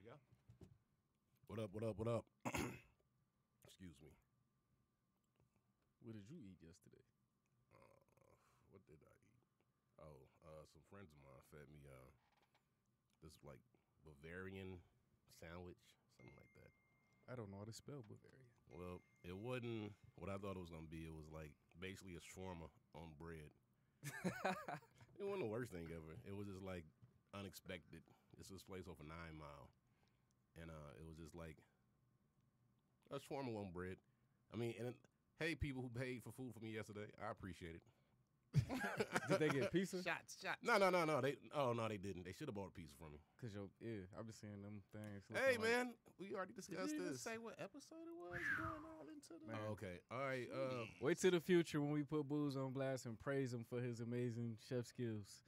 go. What up, what up, what up? Excuse me. What did you eat yesterday? What did I eat? Oh, some friends of mine fed me this like Bavarian sandwich, something like that. I don't know how to spell Bavarian. Well, it wasn't what I thought it was gonna be. It was like basically a shawarma on bread. It wasn't the worst thing ever. It was just like unexpected. It's this place over 9 Mile, and it was just like a shawarma on bread. I mean, and hey, people who paid for food for me yesterday, I appreciate it. Did they get pizza? Shots. No. They didn't. They should have bought a pizza from me. Cause I've been seeing them things. Hey, man, we already discussed Did you even this. say what episode it was going all into the... Oh, okay. All right. Wait till the future when we put Booze on blast and praise him for his amazing chef skills.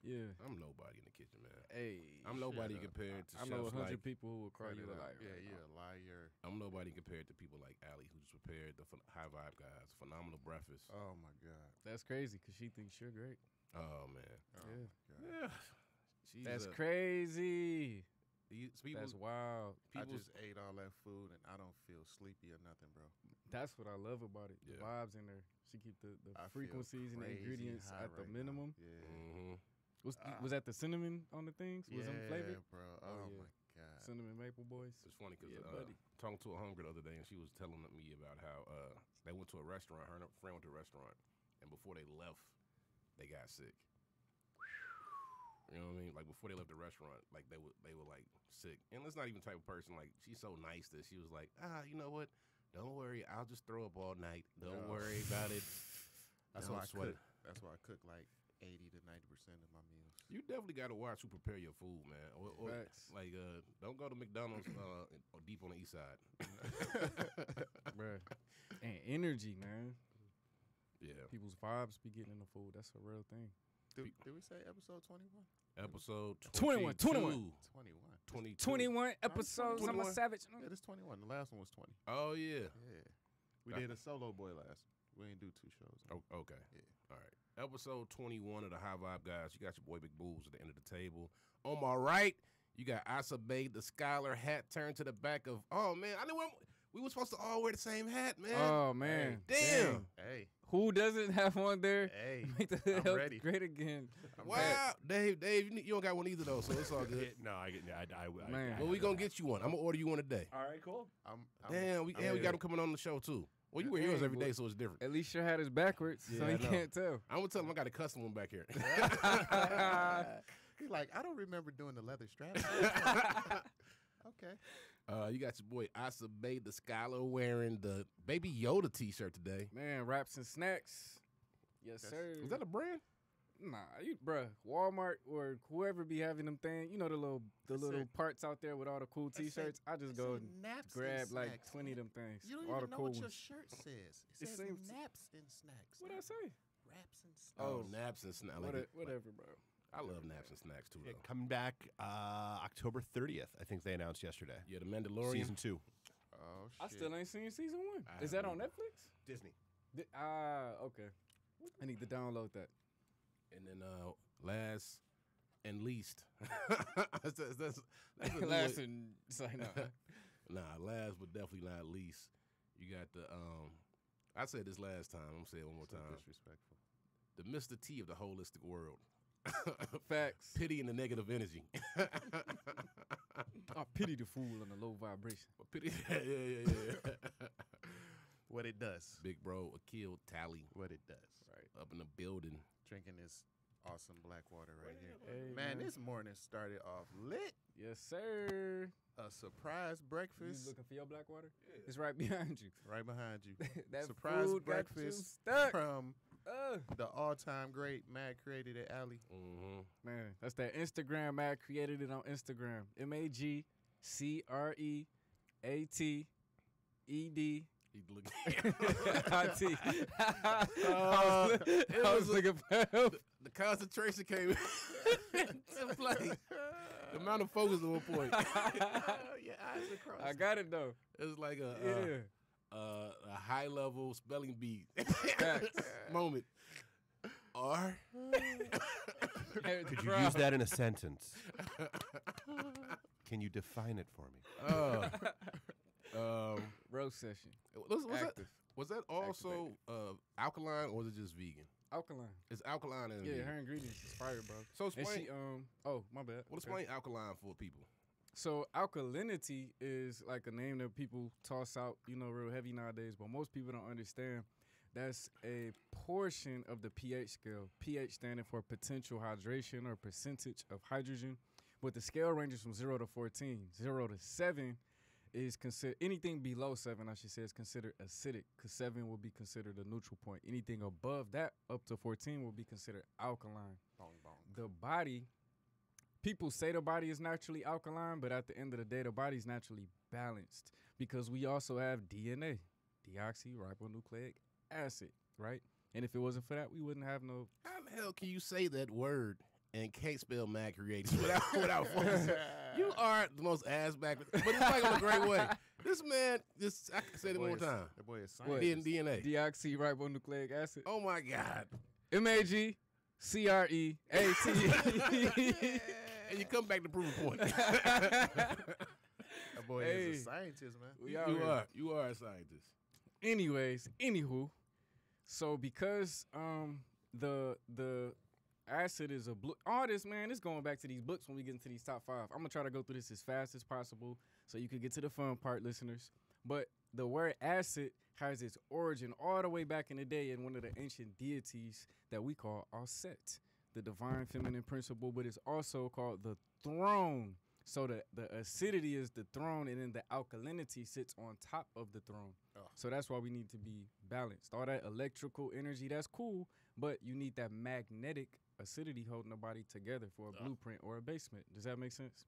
Yeah. I'm nobody in the kitchen, man. Hey. I'm nobody compared to I know chefs 100 like... people who will call you a liar. Yeah, you're a liar. I'm nobody compared to people like Allie, who just prepared the High Vibe Guys. Phenomenal breakfast. Oh, my God. That's crazy because she thinks you're great. Oh, man. Yeah. Yeah. That's crazy. People, That's wild. I just ate all that food, and I don't feel sleepy or nothing, bro. That's what I love about it. The Yeah. vibes in there. She keep the I frequencies feel and the crazy ingredients high at the right minimum. now. Yeah. Mm-hmm. Was that the cinnamon on the things? Was them flavored? Bro. Oh, Oh, yeah. my God. Cinnamon maple boys. It's funny because Yeah, buddy. talking to a homegirl the other day, and she was telling me about how they went to a restaurant. Her and her friend went to a restaurant, and before they left, they got sick. You know what I mean? Like before they left the restaurant, like they were like sick. And it's not even the type of person like she's so nice that she was like, you know what? Don't worry, I'll just throw up all night. Don't worry about it. That's why I cook. That's why I cook like 80 to 90% of my meals. You definitely got to watch who prepare your food, man. Or like, don't go to McDonald's or deep on the east side. Bruh. And energy, man. Yeah. People's vibes be getting in the food. That's a real thing. Did we say episode 21? Episode 21. 21. 21 episodes. I'm a 21. savage. Yeah, this 21. The last one was 20. Oh, yeah. Yeah. We did a solo boy last. We didn't do 2 shows. Oh, okay. Yeah. All right. Episode 21 of the High Vibe Guys. You got your boy Big Booze at the end of the table. On my right, you got Asa Bay, the scholar hat turned to the back of. Oh man, I knew we were supposed to all wear the same hat, man. Oh man, damn. Hey. Who doesn't have one there? Hey. Make the I'm health ready. great again. Wow, Dave, you don't got one either though, so it's all good. No, I Man. Well, we gonna get you one. I'm gonna order you one today. All right, cool. Damn, we got him coming on the show too. Well, you wear yours every day, so it's different. At least your hat is backwards, so I you know. can't tell. I'm gonna tell him I got a custom one back here. He's like, I don't remember doing the leather strap. Okay. You got your boy Asa Bay, the scholar, wearing the Baby Yoda T-shirt today. Man, wraps and snacks. Yes, sir. Is that a brand? Nah, bruh, Walmart or whoever be having them thing, you know the little parts out there with all the cool T-shirts. I just go and grab like 20 of them things. You don't all even the know cool what your ones. shirt says. It says seems- naps and snacks. What'd I say? Wraps and snacks. Oh, naps and snacks. Whatever, bro. I love naps and snacks too, though. Coming back October 30th, I think they announced yesterday. Yeah, the Mandalorian. Season 2. Oh, shit. I still ain't seen season 1. Is that on Netflix? Disney. Okay. I need to download that. And then last and least. that's a Last and say no. Nah, last but definitely not least. You got the I said this last time. I'm gonna say it one more time. Disrespectful. The Mr. T of the holistic world. Facts. Pity and the negative energy. I pity the fool on the low vibration. Pity. Yeah. What it does. Big bro, Akil Tally. What it does. Right. Up in the building. Drinking this awesome black water right here. Hey, man, this morning started off lit. Yes, sir. A surprise You breakfast looking for your black water? Yeah. It's right behind you. right behind you. That surprise food got you breakfast stuck. from the all-time great Mad created at Alley. Mm-hmm. Man, that's that Instagram. Matt created it on Instagram. MAGCREATED. He looking. I was looking for help. The concentration came in play. The amount of focus at one point. Your eyes across. I got it though. It was like Yeah. a high level spelling bee Facts. moment. R. Could you use that in a sentence? Can you define it for me? Roast session. Was that also alkaline, or was it just vegan? Alkaline. It's alkaline and vegan. Her ingredients is fire, bro. So explain. Oh, my bad. Well, explain alkaline for people. So alkalinity is like a name that people toss out, real heavy nowadays, but most people don't understand. That's a portion of the pH scale. pH standing for potential hydration or percentage of hydrogen. But the scale ranges from 0 to 14. 0 to 7 is considered, anything below 7, I should say, is considered acidic, because 7 will be considered a neutral point. Anything above that, up to 14, will be considered alkaline. Bong, bong. The body, people say the body is naturally alkaline, but at the end of the day, the body's naturally balanced, because we also have DNA, deoxyribonucleic acid, right? And if it wasn't for that, we wouldn't have no. How the hell can you say that word and can't spell macroreated without focusing? You are the most ass backwards, but it's like in a great way. This man, I can say it one more time. That boy is What? science. DNA. Deoxyribonucleic acid. Oh my God. MAGCREAT. And you come back to prove a point. That boy is a scientist, man. You are a scientist. Anyways, anywho, so because the acid is a all this, man, it's going back to these books when we get into these top 5. I'm gonna try to go through this as fast as possible so you can get to the fun part, listeners. But the word acid has its origin all the way back in the day in one of the ancient deities that we call Aset, the divine feminine principle, but it's also called the throne. So the acidity is the throne, and then the alkalinity sits on top of the throne. Oh. So that's why we need to be balanced. All that electrical energy, that's cool, but you need that magnetic acidity holding the body together for a blueprint or a basement. Does that make sense?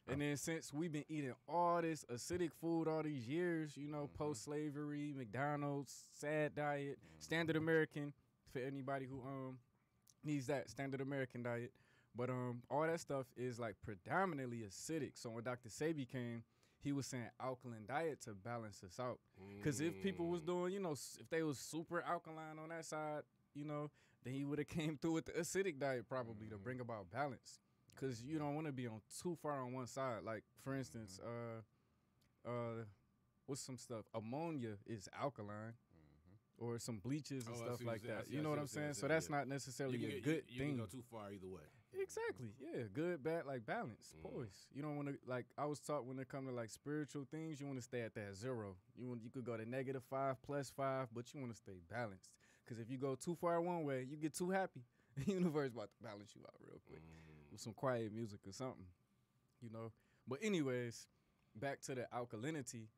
And then since we've been eating all this acidic food all these years, post-slavery, McDonald's, sad diet, standard American, for anybody who needs that standard American diet. But all that stuff is like predominantly acidic. So when Dr. Sebi came, he was saying alkaline diet to balance us out. Because if people was doing, if they was super alkaline on that side, then he would have came through with the acidic diet probably to bring about balance. Because you don't want to be on too far on one side. Like, for instance, what's some stuff? Ammonia is alkaline. Or some bleaches and stuff like that. You know what I'm saying? So that's not necessarily a good thing. You can go too far either way. Exactly. Yeah. Good, bad, like balance, poise. You don't want to, like, I was taught when it comes to like spiritual things, you want to stay at that 0. You could go to -5, +5, but you want to stay balanced. Because if you go too far one way, you get too happy. The universe about to balance you out real quick with some quiet music or something, But anyways, back to the alkalinity.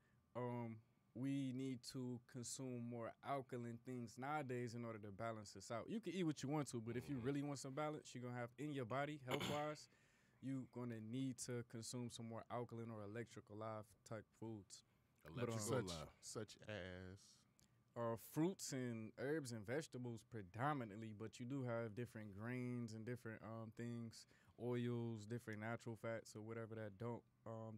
We need to consume more alkaline things nowadays in order to balance us out. You can eat what you want to, but if you really want some balance, you're going to have in your body, health-wise, you're going to need to consume some more alkaline or electrical live type foods. Such as? Fruits and herbs and vegetables predominantly, but you do have different grains and different things, oils, different natural fats or whatever that don't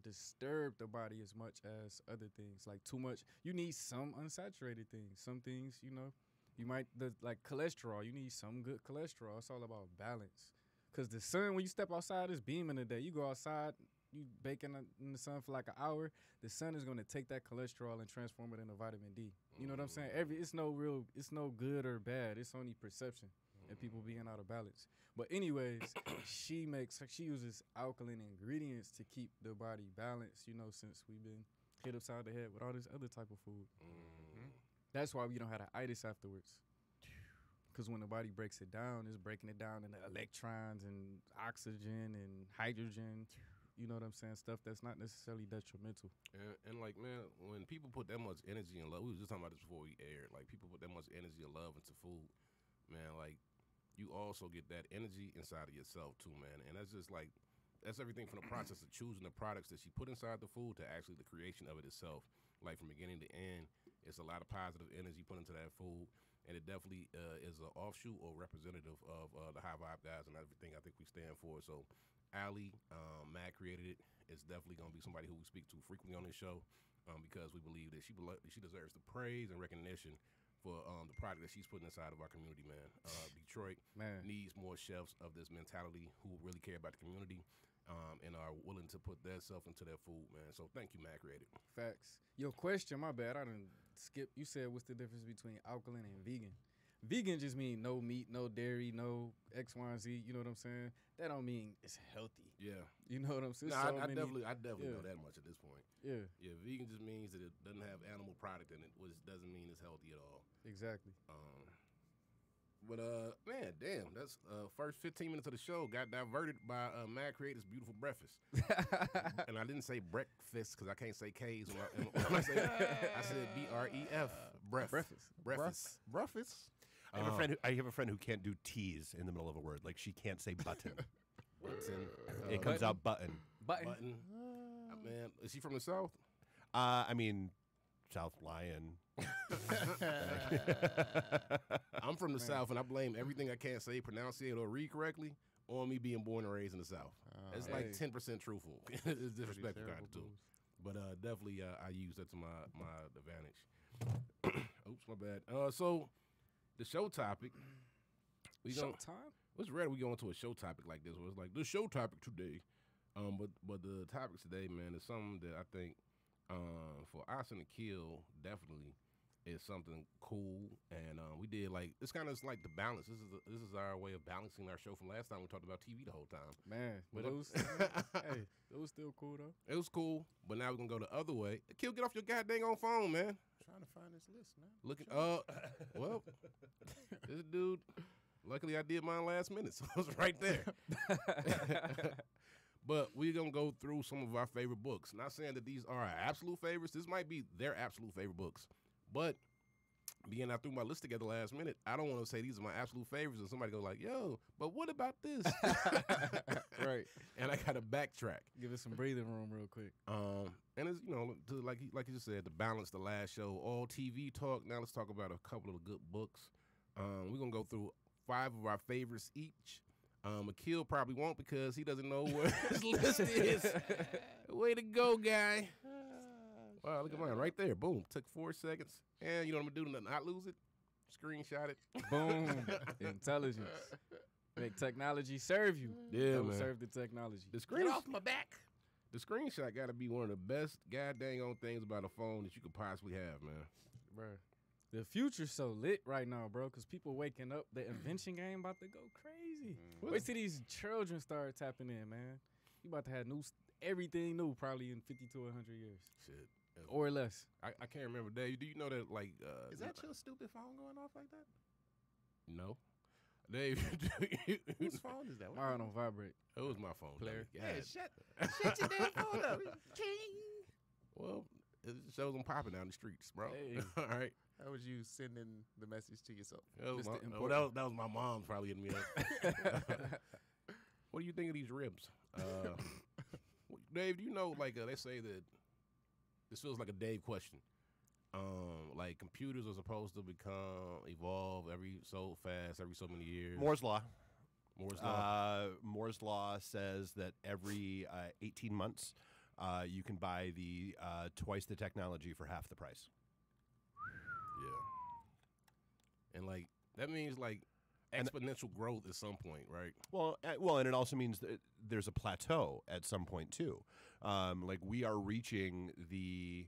disturb the body as much as other things. Like too much, you need some unsaturated things. Some things, you might, like cholesterol, you need some good cholesterol. It's all about balance. Because the sun, when you step outside, is beaming today. You go outside, you baking in the sun for like an hour, the sun is going to take that cholesterol and transform it into vitamin D. You know what I'm saying? It's no good or bad. It's only perception and people being out of balance. But anyways, she uses alkaline ingredients to keep the body balanced, since we've been hit upside the head with all this other type of food. That's why we don't have the itis afterwards. Because when the body breaks it down, it's breaking it down into electrons and oxygen and hydrogen. You know what I'm saying? Stuff that's not necessarily detrimental. And like, man, when people put that much energy and love, we was just talking about this before we aired. Like, people put that much energy and love into food, man. Like, you also get that energy inside of yourself too, man. And that's just like, that's everything from the process of choosing the products that she put inside the food to actually the creation of it itself. Like, from beginning to end, it's a lot of positive energy put into that food. And it definitely is an offshoot or representative of the High Vibe guys and everything I think we stand for. So, Allie, Matt created it. It's definitely going to be somebody who we speak to frequently on this show because we believe that she deserves the praise and recognition for the product that she's putting inside of our community, man. Detroit needs more chefs of this mentality who really care about the community. and are willing to put their self into their food, man. So thank you, Mac Created. Facts. Your question, my bad. I didn't skip. You said what's the difference between alkaline and vegan? Vegan just mean no meat, no dairy, no X, Y, and Z. You know what I'm saying? That don't mean it's healthy. Yeah. You know what I'm saying? No, I definitely know that much at this point. Yeah. Yeah, vegan just means that it doesn't have animal product in it, which doesn't mean it's healthy at all. Exactly. But man, damn, that's first 15 minutes of the show got diverted by Mad Creator's beautiful breakfast. And I didn't say breakfast because I can't say K's when I say I said BREF, breakfast. I have a friend who can't do T's in the middle of a word. Like she can't say button. It comes out button. Button. Man, is she from the South? I mean, South Lion. I'm from the South, and I blame everything I can't say, pronunciate, or read correctly on me being born and raised in the South. It's like 10% truthful. It's disrespectful kind of too. But definitely I use that to my advantage. Oops, my bad. So the show topic. Showtime? What's rare we go into a show topic like this where it's like the show topic today. But the topic today, man, is something that I think for Austin to Kill definitely is something cool, and we did like it's kind of like the balance. This is our way of balancing our show from last time. We talked about TV the whole time, man. But it was it was still cool though. It was cool, but now we're gonna go the other way. Kill, get off your goddamn on phone, man. Trying to find this list, man. Looking well, this dude. Luckily, I did mine last minute, so I was right there. But we're going to go through some of our favorite books. Not saying that these are our absolute favorites. This might be their absolute favorite books. But being I threw my list together last minute, I don't want to say these are my absolute favorites and somebody go like, yo, but what about this? Right. And I got to backtrack. Give it some breathing room real quick. And it's, like you just said, to balance the last show, all TV talk. Now let's talk about a couple of the good books. We're going to go through 5 of our favorites each. Akil probably won't because he doesn't know where his list is. Way to go, guy. Wow, look at mine right there. Boom. Took 4 seconds. And you know what I'm going to do to not lose it? Screenshot it. Boom. Intelligence. Make technology serve you. Yeah, Don't man. serve the technology. Get off my back. The screenshot got to be one of the best goddamn on things about a phone that you could possibly have, man. Bruh. The future's so lit right now, bro, because people waking up. The invention game about to go crazy. Wait till these children start tapping in, man. You about to have everything new probably in 50 to 100 years. Shit. Or less. I can't remember, Dave. Do you know that, like... is that your stupid phone going off like that? No. Dave, whose phone is that? Mine don't vibrate. It was my phone. Player. Hey, shut your damn phone up. King. Well, it shows them popping down the streets, bro. Hey. All right. How was you sending the message to yourself? That was my mom probably hitting me up. What do you think of these ribs? Dave, do you know, like, they say that this feels like a Dave question. Like, computers are supposed to evolve every so fast, every so many years. Moore's Law. Moore's Law. Moore's Law says that every 18 months, you can buy the twice the technology for half the price. Yeah. And, like, that means, like, exponential growth at some point, right? Well, and it also means that there's a plateau at some point, too. Like, we are reaching the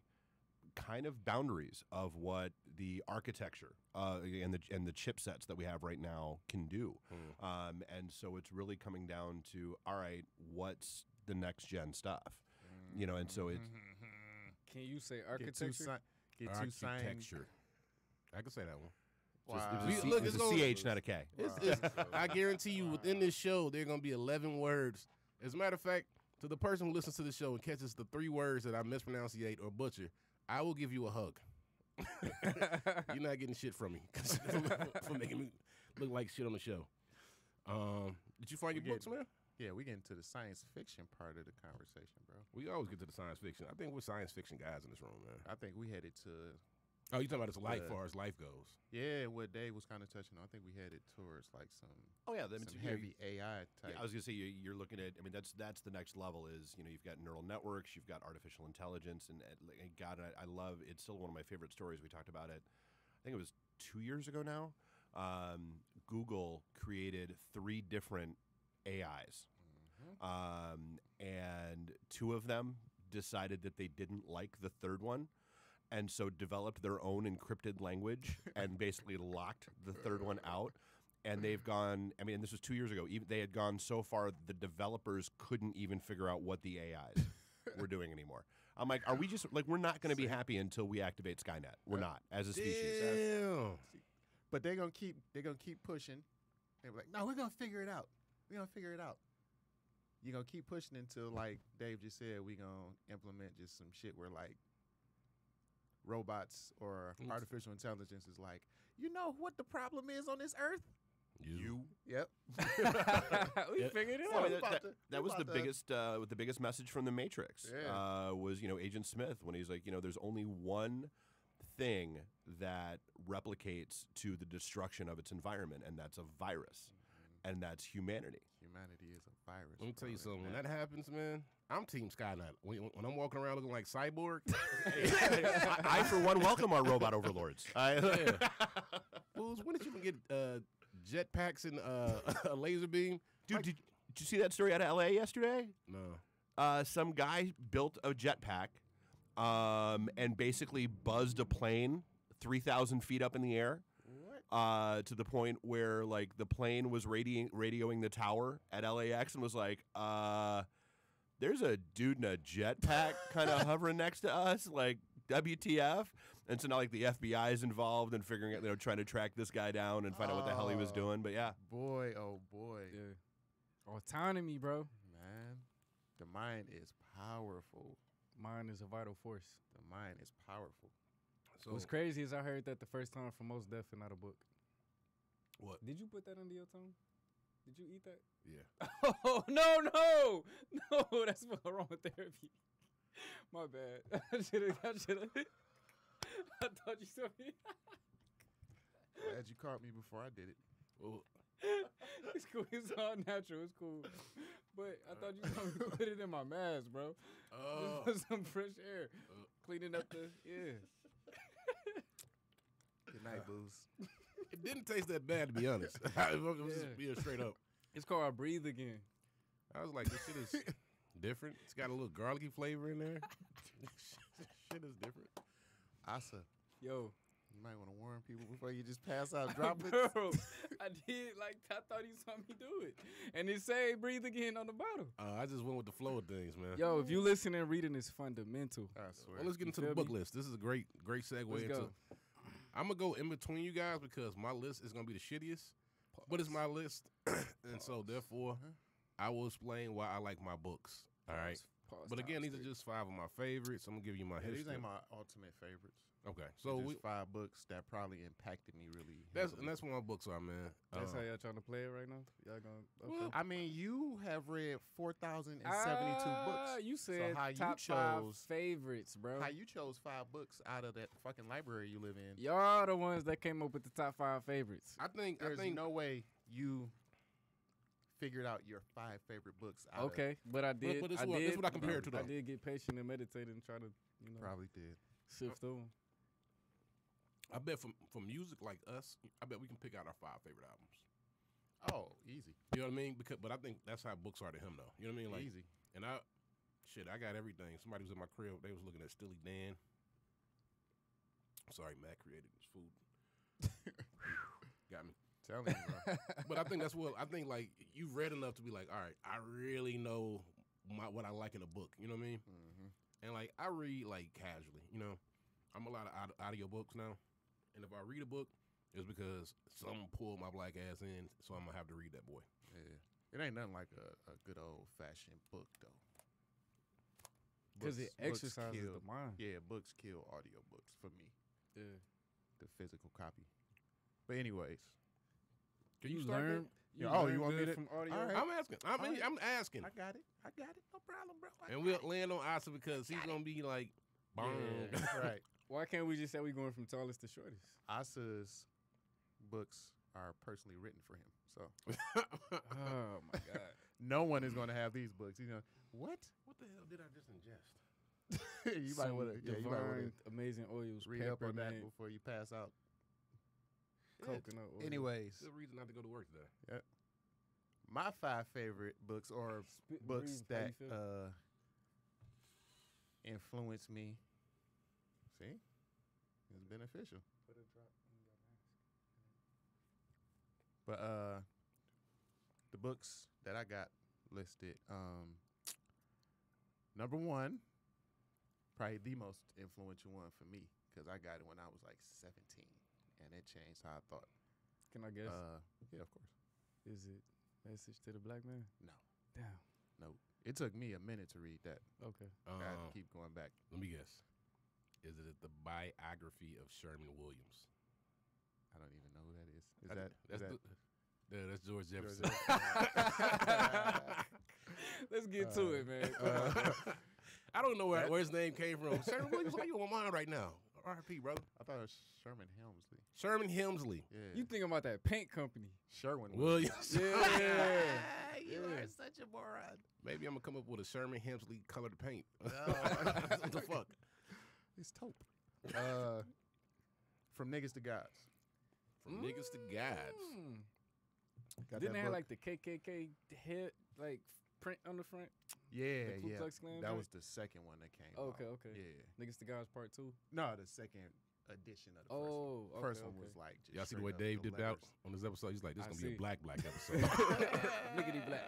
kind of boundaries of what the architecture and the chipsets that we have right now can do. And so it's really coming down to, all right, what's the next gen stuff? You know, and so it's... Can you say architecture? Architecture. I can say that one. Wow. It's a CH, not a K. I guarantee you, within this show, there are going to be 11 words. As a matter of fact, to the person who listens to the show and catches the 3 words that I mispronunciate or butcher, I will give you a hug. You're not getting shit from me for making me look like shit on the show. Did you find your books, man? Yeah, we get into the science fiction part of the conversation, bro. We always get to the science fiction. I think we're science fiction guys in this room, man. I think we headed to... Oh, you talking about as far as life goes? Yeah, what Dave was kind of touching on. I think we headed towards like some heavy AI type. Yeah, I was gonna say you're looking at. I mean, that's the next level. Is you've got neural networks, you've got artificial intelligence, and God, I love. It's still one of my favorite stories. We talked about it. I think it was 2 years ago now. Google created 3 different AIs. And two of them decided that they didn't like the third one, and so developed their own encrypted language and basically locked the third one out. And they've gone, I mean, this was 2 years ago. They had gone so far, the developers couldn't even figure out what the AIs were doing anymore. I'm like, are we just, like, we're not going to be happy until we activate Skynet. We're not, as a species. Damn. But they're gonna keep pushing. They're like, no, we're gonna figure it out. We're gonna figure it out. You're gonna keep pushing until, like Dave just said, we're gonna implement just some shit where, like, robots or artificial intelligence is like, you know what the problem is on this earth? You. Yep. We figured it Well, out. that was the biggest message from the Matrix. Was Agent Smith when he's like, there's only one thing that replicates to the destruction of its environment, and that's a virus, and that's humanity. Humanity is a virus. Let me tell you something. When that happens, man, I'm Team Skynet. When I'm walking around looking like Cyborg, I for one welcome our robot overlords. Fools, when did you even get jetpacks and a laser beam? Dude, did you see that story out of L.A. yesterday? No. Some guy built a jetpack and basically buzzed a plane 3,000 feet up in the air. To the point where, like, the plane was radioing the tower at LAX and was like, there's a dude in a jetpack kind of hovering next to us, like, WTF? And so now, like, the FBI is involved in figuring out, trying to track this guy down and find out what the hell he was doing. But yeah. Boy, oh boy. Yeah. Autonomy, bro. Man, the mind is powerful. Mind is a vital force. The mind is powerful. So What's crazy is I heard that the first time for Most Def and not a book. What? Did you put that under your tongue? Did you eat that? Yeah. Oh, no. That's what's wrong with therapy. My bad. I should've. I thought you saw me. Glad you caught me before I did it. Well, It's cool. It's all natural. It's cool. But I thought you saw me put it in my mask, bro. Just for some fresh air. Cleaning up the, Good night, Booze. it didn't taste that bad, to be honest. I was just being straight up. It's called Breathe Again. I was like, this shit is different. It's got a little garlicky flavor in there. Shit is different. Asa, Yo. you might want to warn people before you just pass out droplets. Bro, I did, I thought you saw me do it. And it say Breathe Again on the bottle. I just went with the flow of things, man. Yo, if you listen and reading is fundamental. I swear. Well, let's get into the book list. This is a great segue Let's into. go. I'm gonna go in between you guys because my list is gonna be the shittiest, but it's my list, and so therefore, I will explain why I like my books. All right, but again, these are just 5 of my favorites. I'm gonna give you my history. These ain't my ultimate favorites. Okay, so just 5 books that probably impacted me really. that's what my books are, man. That's how y'all trying to play it right now? Y'all gonna okay. Well, I mean, you have read 4,072 books. You said so how top you 5 chose favorites, bro. How you chose 5 books out of that fucking library you live in? Y'all the ones that came up with the top 5 favorites. I think no way you figured out your 5 favorite books. Okay, but I did. But this is what I compare it to, though. I did get patient and meditate and try to, Probably did. sift through 'em. I bet from music like us, I bet we can pick out our 5 favorite albums. Oh, easy. You know what I mean? But I think that's how books are to him, though. You know what I mean? Like, Easy. And I got everything. Somebody was in my crib. They was looking at Steely Dan. Sorry, Matt created this food. Got me. Tell me, bro. But I think that's what I think. Like, you've read enough to be like, all right, I really know what I like in a book. You know what I mean? Mm-hmm. And like, I read like casually. You know, I'm a lot of audio books now. And if I read a book, it's because someone pulled my black ass in, so I'm gonna have to read that boy. Yeah, it ain't nothing like a good old fashioned book though. Because it exercises the mind. Yeah, books kill audiobooks for me. Yeah, the physical copy. But anyways, can you start learn? You learn want me good to from audio? All right. I'm asking. I'm asking. I got it. No problem, bro. And we'll land on Asa because he's gonna be like, boom. Yeah, right. Why can't we just say we going from tallest to shortest? Asa's books are personally written for him. So Oh my God! no one is going to have these books. You know what? What the hell did I just ingest? You might want to. Yeah, you might want divine, amazing oils. to read up on that peppermint, before you pass out. coconut oil. Anyways, Good reason not to go to work today. My 5 favorite books or books breathe, how that you feel? influenced me. See, it's beneficial. Put a drop in your mask. But the books that I got listed, number 1, probably the most influential one for me, because I got it when I was like 17, and it changed how I thought. Can I guess? Yeah, of course. Is it Message to the Black Man? No. Damn. Nope. It took me a minute to read that. Okay. I had to keep going back. Let me guess. Is it the biography of Sherman Williams? I don't even know who that is. That's George Jefferson. Let's get to it, man. I don't know where his name came from. Sherman Williams, why you on my mind right now? R.I.P., brother. I thought it was Sherman Helmsley. Sherman Hemsley. Yeah. You thinking about that paint company? Sherwin Williams. Yeah. You are such a moron. Maybe I'm going to come up with a Sherman Hemsley colored paint. No. What the fuck? It's taupe. From Niggas to Gods. From niggas to gods. Got Didn't that they have book? like the KKK head like print on the front? Yeah, the Ku yeah. Klux Klan That joint? was the second one that came Oh, out. okay. Yeah. Niggas to Guys Part 2. No, the second edition of the first one. Oh, okay, First one okay. was like just Y'all see the straight way up Dave the dipped out letters. on this episode? He's like, this I is going to be see. a black episode. Niggity black.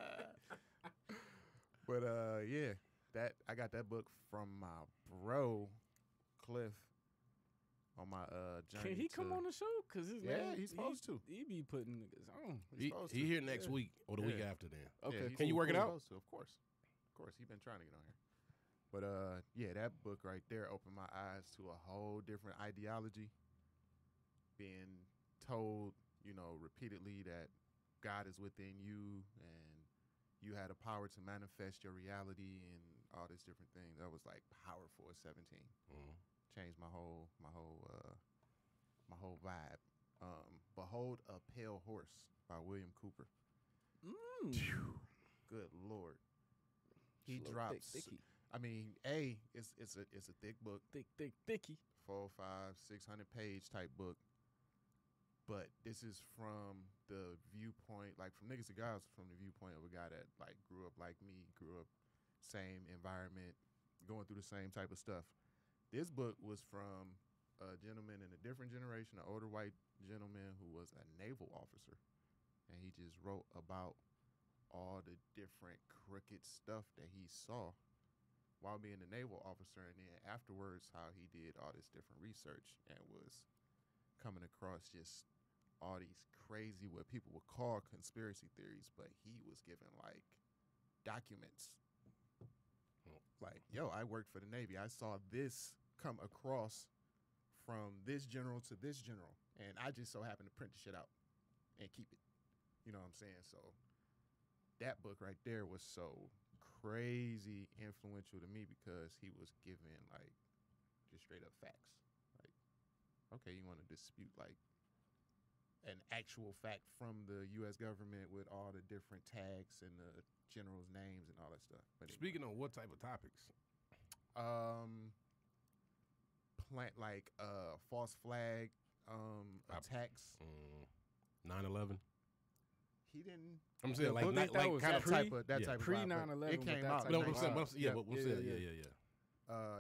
But yeah, that I got that book from my bro Cliff on my journey. Can he come to- on the show? Cause his Yeah, man, he's supposed to. He be putting niggas on. He's supposed he to. here next Yeah. week or the week Yeah. after then. Okay, Yeah, he's Can you work it out? supposed to, of course. Of course, he's been trying to get on here. But yeah, that book right there opened my eyes to a whole different ideology. Being told, repeatedly that God is within you and you had a power to manifest your reality and all these different things. That was like powerful at 17. Changed my whole vibe. Behold a Pale Horse by William Cooper. Good Lord. He Slow, drops. thicky. I mean, it's a thick book, Thicky. 400, 500, 600 page type book. But this is from the viewpoint, like from Niggas to Guys, from the viewpoint of a guy that like grew up like me, grew up same environment, going through the same type of stuff. This book was from a gentleman in a different generation, an older white gentleman who was a naval officer, and he just wrote about all the different crooked stuff that he saw while being a naval officer, and then afterwards how he did all this different research and was coming across just all these crazy, what people would call conspiracy theories, but he was given like documents. Like, yo, I worked for the Navy. I saw this come across from this general to this general, and I just so happened to print the shit out and keep it. You know what I'm saying? So that book right there was so crazy influential to me because he was given like just straight up facts. Like, okay, you want to dispute like an actual fact from the U.S. government with all the different tags and the generals' names and all that stuff. But Speaking on what type of topics? false flag attacks. 9/11. He didn't. I'm saying The like book not, that like was kind of pre- that yeah. type of Pre vibe, but 9/11, It but came that out. type No, of what I'm saying, vibe. what I'm, yeah, what I'm saying,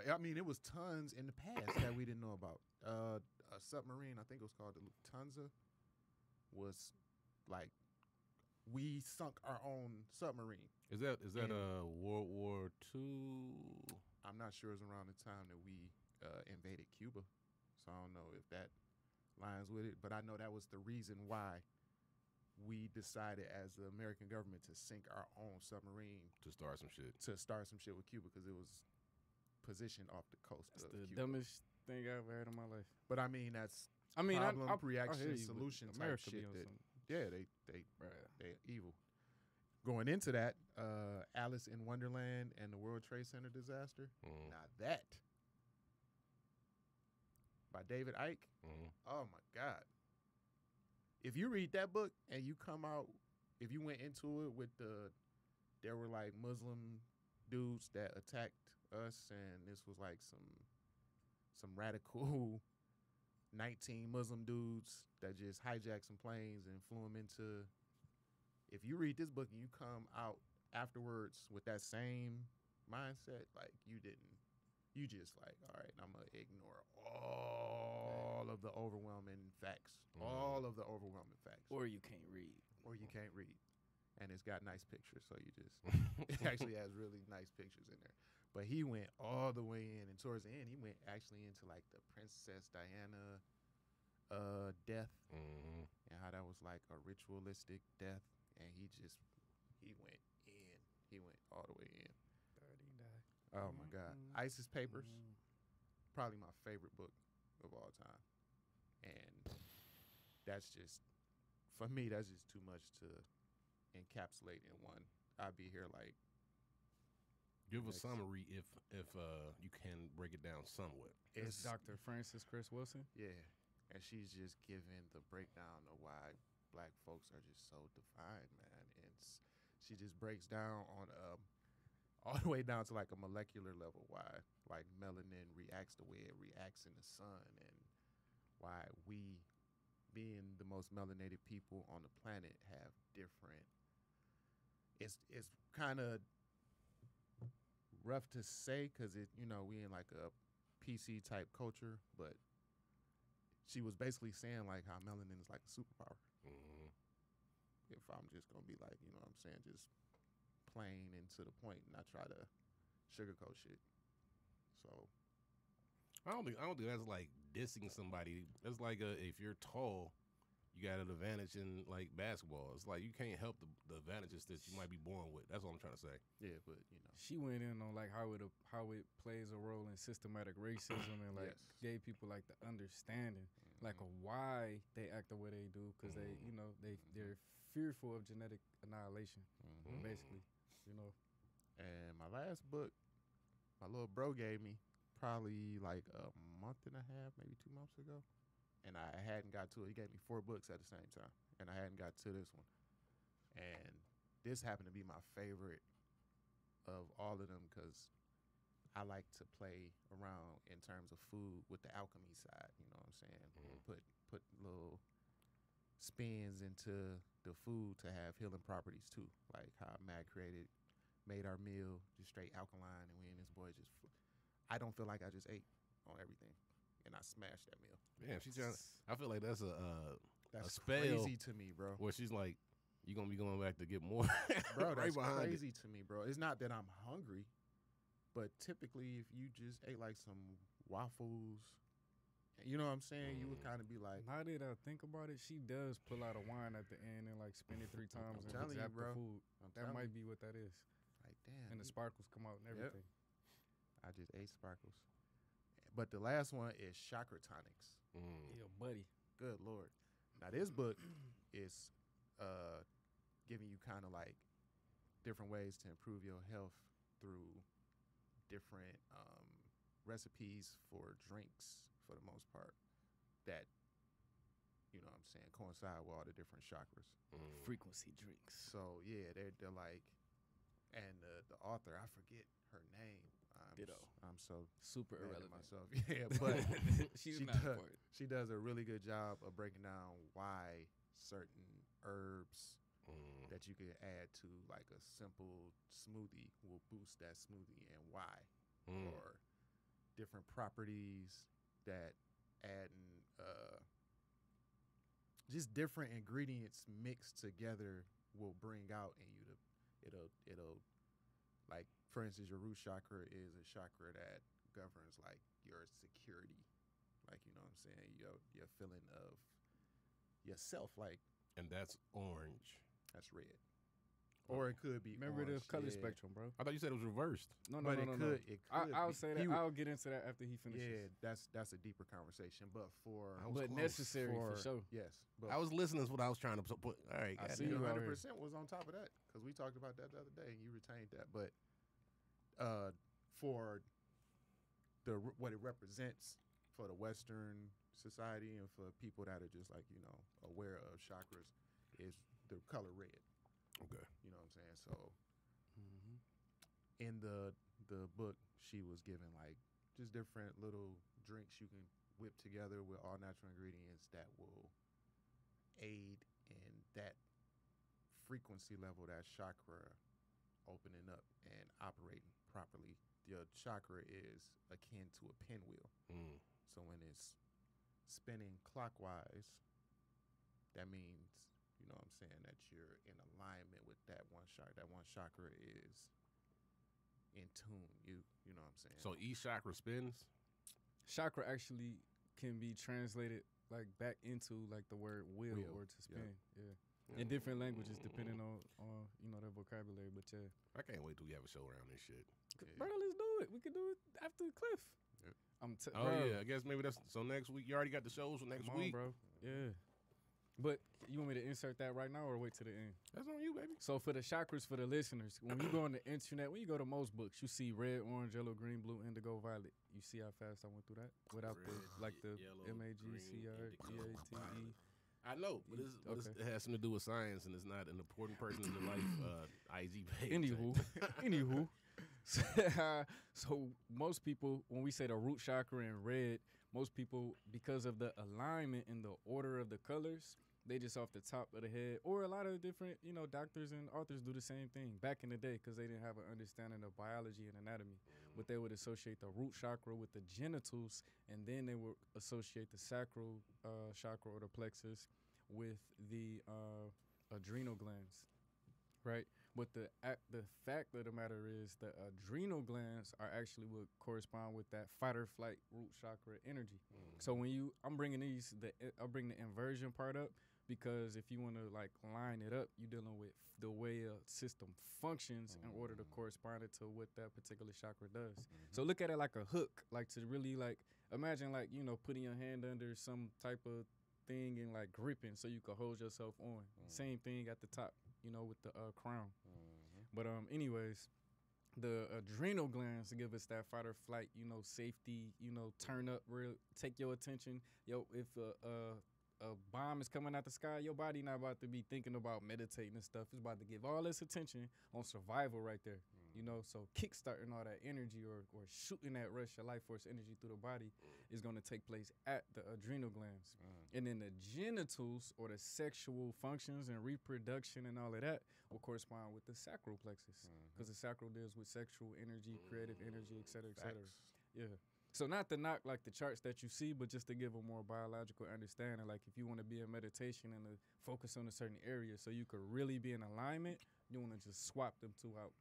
yeah. I mean, it was tons in the past that we didn't know about. A submarine, I think it was called the Lufthansa, was like we sunk our own submarine. Is that And- World War II? I'm not sure it was around the time that we invaded Cuba, so I don't know if that lines with it. But I know that was the reason why we decided as the American government to sink our own submarine To start some shit. to start some shit with Cuba because it was positioned off the coast That's of the Cuba. dumbest thing I ever heard in my life. But I mean, that's I mean, problem, I reaction, hear you, but solution type America shit be on that- some- yeah, they evil. Going into that, Alice in Wonderland and the World Trade Center disaster. Now that by David Icke. Oh my God! If you read that book and you come out, if you went into it with there were like Muslim dudes that attacked us, and this was like some radical 19 Muslim dudes that just hijacked some planes and flew them into if you read this book and you come out afterwards with that same mindset, like you just like, all right, I'm gonna ignore all of the overwhelming facts, all of the overwhelming facts, Or you can't read. and it's got nice pictures, so you just it actually has really nice pictures in there. But he went all the way in, and towards the end, he went actually into like the Princess Diana death, and how that was like a ritualistic death, and he went in, he went all the way in. Oh my God, Isis Papers, probably my favorite book of all time, and that's just, for me, that's just too much to encapsulate in one. I'd be here like. Give a summary if you can break it down somewhat. It's Dr. Francis Chris Wilson. Yeah, and she's just giving the breakdown of why black folks are just so defined, man. And she just breaks down on all the way down to like a molecular level why like melanin reacts the way it reacts in the sun, and why we, being the most melanated people on the planet, have different. It's kind of rough to say because we in like a PC type culture, but she was basically saying like how melanin is like a superpower. If I'm just gonna be like, what I'm saying, just plain and to the point, and not try to sugarcoat shit. So I don't think that's like dissing somebody. That's like if you're tall, you got an advantage in like basketball. It's like you can't help the advantages that you might be born with. That's all I'm trying to say. Yeah, but she went in on like how it plays a role in systematic racism, and like gave people like the understanding like of why they act the way they do, because they're fearful of genetic annihilation, basically. And my last book, my little bro gave me probably like a month and a half, maybe 2 months ago. And I hadn't got to it. He gave me 4 books at the same time, and I hadn't got to this one. And this happened to be my favorite of all of them because I like to play around in terms of food with the alchemy side. You know what I'm saying? Put little spins into the food to have healing properties too, like how Matt made our meal just straight alkaline, and we and this boy just. I don't feel like I just ate on everything. And I smashed that meal. Damn, she's trying. I feel like that's a spell crazy to me, bro. Where she's like, "You gonna be going back to get more, bro." That's right crazy to me, bro. It's not that I'm hungry, but typically, if you just ate like some waffles, you know what I'm saying, you would kind of be like. Now that I think about it, she does pull out a wine at the end and like spin it 3 times and telling zap you, bro. the food. That might be what that is. Like damn, and the sparkles come out and everything. I just ate sparkles. But the last one is Chakra Tonics. Yo, buddy. Good Lord. Now, this book is giving you kind of like different ways to improve your health through different recipes for drinks, for the most part, that, coincide with all the different chakras. Frequency drinks. So, yeah, they're like, and the author, I forget her name. Ditto. I'm so super irrelevant myself. Yeah, but she does a really good job of breaking down why certain herbs that you could add to like a simple smoothie will boost that smoothie, and why, or different properties that adding just different ingredients mixed together will bring out in you. It'll like, for instance, your root chakra is a chakra that governs like your security, like, you know what I'm saying, your feeling of yourself, like. And that's orange. That's red. Or it could be. Remember orange, the color spectrum, bro. I thought you said it was reversed. No. It could I'll say that. I'll get into that after he finishes. Yeah, that's a deeper conversation, but necessary for sure. Yes, but I was listening to what I was trying to put. All right, I see you 100% was on top of that because we talked about that the other day and you retained that. But for what it represents for the Western society and for people that are just like aware of chakras is the color red. Okay. You know what I'm saying? So in the book, she was given like just different little drinks you can whip together with all natural ingredients that will aid in that frequency level, that chakra opening up and operating properly. Your chakra is akin to a pinwheel. So when it's spinning clockwise, that means, you know what I'm saying, that you're in alignment with that one chakra. That one chakra is in tune. You know what I'm saying? So each chakra spins? Chakra actually can be translated like back into like the word wheel. Or to spin. Yeah. In different languages depending on you know, their vocabulary. But yeah. I can't wait till we have a show around this shit. Bro, let's do it. We can do it after Cliff. Yeah. Bro, yeah, I guess maybe that's so next week. You already got the shows for next come on, week, bro. Yeah. But you want me to insert that right now or wait till the end? That's on you, baby. So for the chakras, for the listeners, when you go on the internet, when you go to most books, you see red, orange, yellow, green, blue, indigo, violet. You see how fast I went through that without Red, the yellow, MAGCRGATE. I know, but it has something to do with science, and it's not an important person in your life. IG page. Anywho. So most people, when we say the root chakra in red, most people, because of the alignment and the order of the colors, they just off the top of the head, or a lot of different, you know, doctors and authors do the same thing back in the day because they didn't have an understanding of biology and anatomy. But they would associate the root chakra with the genitals, and then they would associate the sacral chakra or the plexus with the adrenal glands, right? But the fact of the matter is the adrenal glands are actually what correspond with that fight or flight root chakra energy. So when I'm bringing I'll bring the inversion part up because if you want to like line it up, you're dealing with the way a system functions in order to correspond it to what that particular chakra does. So look at it like a hook, like to really like imagine like, you know, putting your hand under some type of thing and like gripping so you can hold yourself on. Same thing at the top, you know, with the crown. But anyways, the adrenal glands give us that fight or flight, you know, safety, you know, turn up, real, take your attention. Yo, if a bomb is coming out the sky, your body not about to be thinking about meditating and stuff. It's about to give all its attention on survival right there. You know, so kickstarting all that energy or shooting that rush of life force energy through the body is going to take place at the adrenal glands. And then the genitals or the sexual functions and reproduction and all of that will correspond with the sacral plexus because the sacral deals with sexual energy, creative energy, et cetera, et cetera. Yeah. So not to knock like the charts that you see, but just to give a more biological understanding. Like if you want to be in meditation and to focus on a certain area so you could really be in alignment, you want to just swap them two out.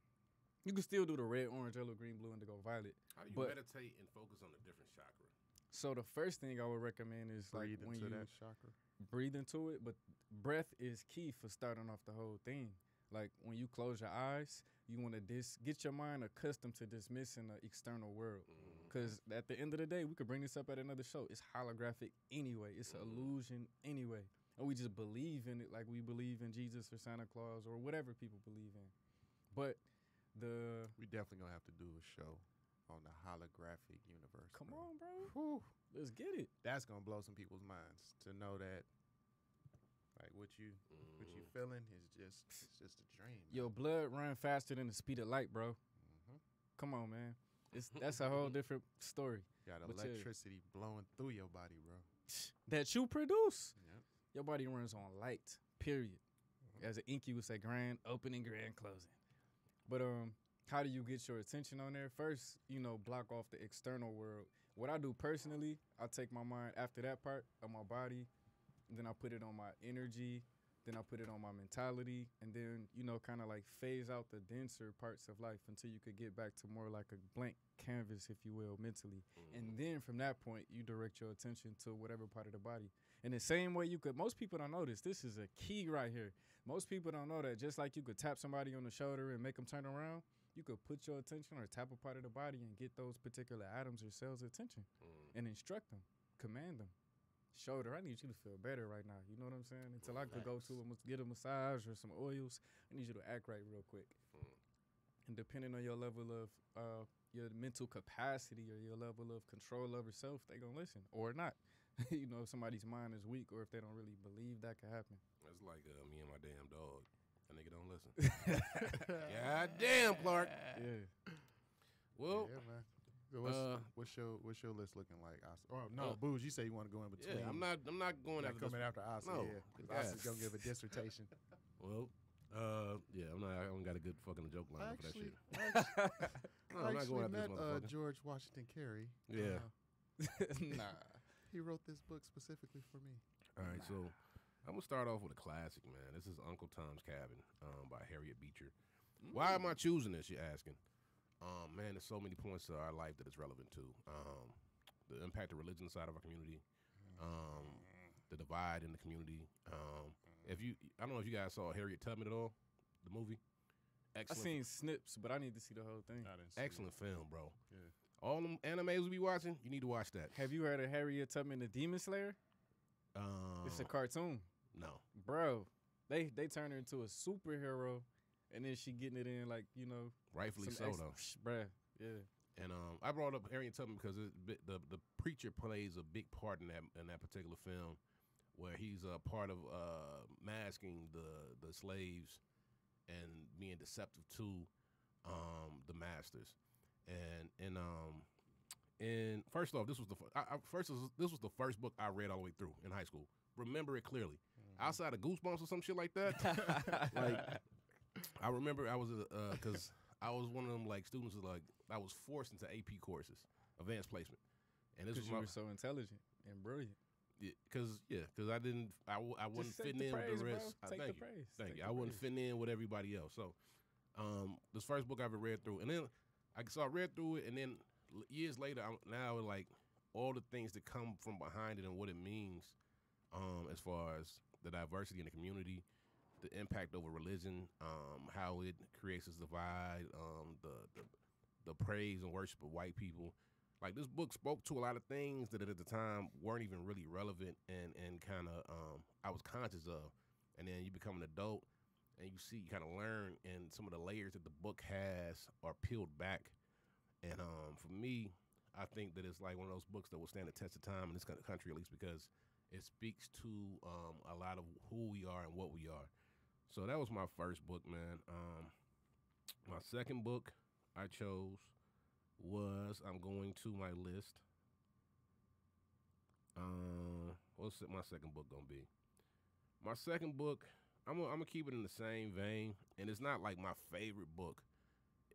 You can still do the red, orange, yellow, green, blue, indigo, violet. How do you meditate and focus on a different chakra? So the first thing I would recommend is breathe like when into you that chakra. Breathe into it, but breath is key for starting off the whole thing. Like when you close your eyes, you want to get your mind accustomed to dismissing the external world. Because at the end of the day, we could bring this up at another show. It's holographic anyway. It's an illusion anyway. And we just believe in it like we believe in Jesus or Santa Claus or whatever people believe in. But we definitely gonna have to do a show on the holographic universe. Come bro. on, bro. Whew. Let's get it. That's gonna blow some people's minds to know that, like what you feeling is it's just a dream. Your blood run faster than the speed of light, bro. Come on, man. That's a whole different story. Got electricity blowing through your body, bro. That you produce. Yep. Your body runs on light. Period. As an Inky would say, grand opening, grand closing. But how do you get your attention on there? First, you know, block off the external world. What I do personally, I take my mind after that part of my body, then I put it on my energy, then I put it on my mentality, and then, you know, kind of like phase out the denser parts of life until you could get back to more like a blank canvas, if you will, mentally. And then from that point, you direct your attention to whatever part of the body. In the same way you could, most people don't know this. This is a key right here. Most people don't know that just like you could tap somebody on the shoulder and make them turn around, you could put your attention or tap a part of the body and get those particular atoms or cells' attention and instruct them, command them. Shoulder, I need you to feel better right now. You know what I'm saying? Until I could go to get a massage or some oils, I need you to act right real quick. And depending on your level of your mental capacity or your level of control over self, they gonna listen or not. You know, if somebody's mind is weak or if they don't really believe that could happen. That's like me and my damn dog. That nigga don't listen. God damn, Clark. Yeah. Well, yeah, man. So what's your list looking like? Oh no, Booze, you say you want to go in between. Yeah, I'm not going after coming after Asa. No, yeah, Asa's gonna give a dissertation. Well, Yeah, I don't got a good fucking joke line for that shit. I I'm not going actually at this met motherfucker. George Washington Carey. Yeah. Nah. He wrote this book specifically for me. All right, so I'm gonna start off with a classic, man. This is Uncle Tom's Cabin by Harriet Beecher. Why am I choosing this? You're asking. Man, there's so many points to our life that it's relevant to. The impact of religion inside of our community, the divide in the community. I don't know if you guys saw Harriet Tubman at all, the movie. I seen snips, but I need to see the whole thing. Excellent film, bro. Yeah. All them animes we be watching, you need to watch that. Have you heard of Harriet Tubman, the Demon Slayer? It's a cartoon, No. bro. They turn her into a superhero, and then she getting it in like Rightfully so, though. Bruh, yeah. And I brought up Harriet Tubman because the preacher plays a big part in that particular film, where he's a part of masking the slaves and being deceptive to the masters. And first off, this was the first book I read all the way through in high school. Remember it clearly. Outside of Goosebumps or some shit like that, like I remember I was because I was one of them like students who, like, I was forced into AP courses, advanced placement, and this was You were so intelligent and brilliant. because I wasn't fitting in with the rest. Take the praise. Thank you. I wasn't fitting in with everybody else. So, this first book I ever read through, and then I read through it, and then years later, now like all the things that come from behind it and what it means, as far as the diversity in the community, the impact over religion, how it creates this divide, the praise and worship of white people. Like, this book spoke to a lot of things that at the time weren't even really relevant and kind of I was conscious of. And then you become an adult and you kind of learn, and some of the layers that the book has are peeled back. And for me, I think that it's like one of those books that will stand the test of time in this country, at least because it speaks to a lot of who we are and what we are. So that was my first book, man. My second book I chose was, I'm going to my list. What's my second book gonna be? My second book, I'm gonna keep it in the same vein, and it's not like my favorite book.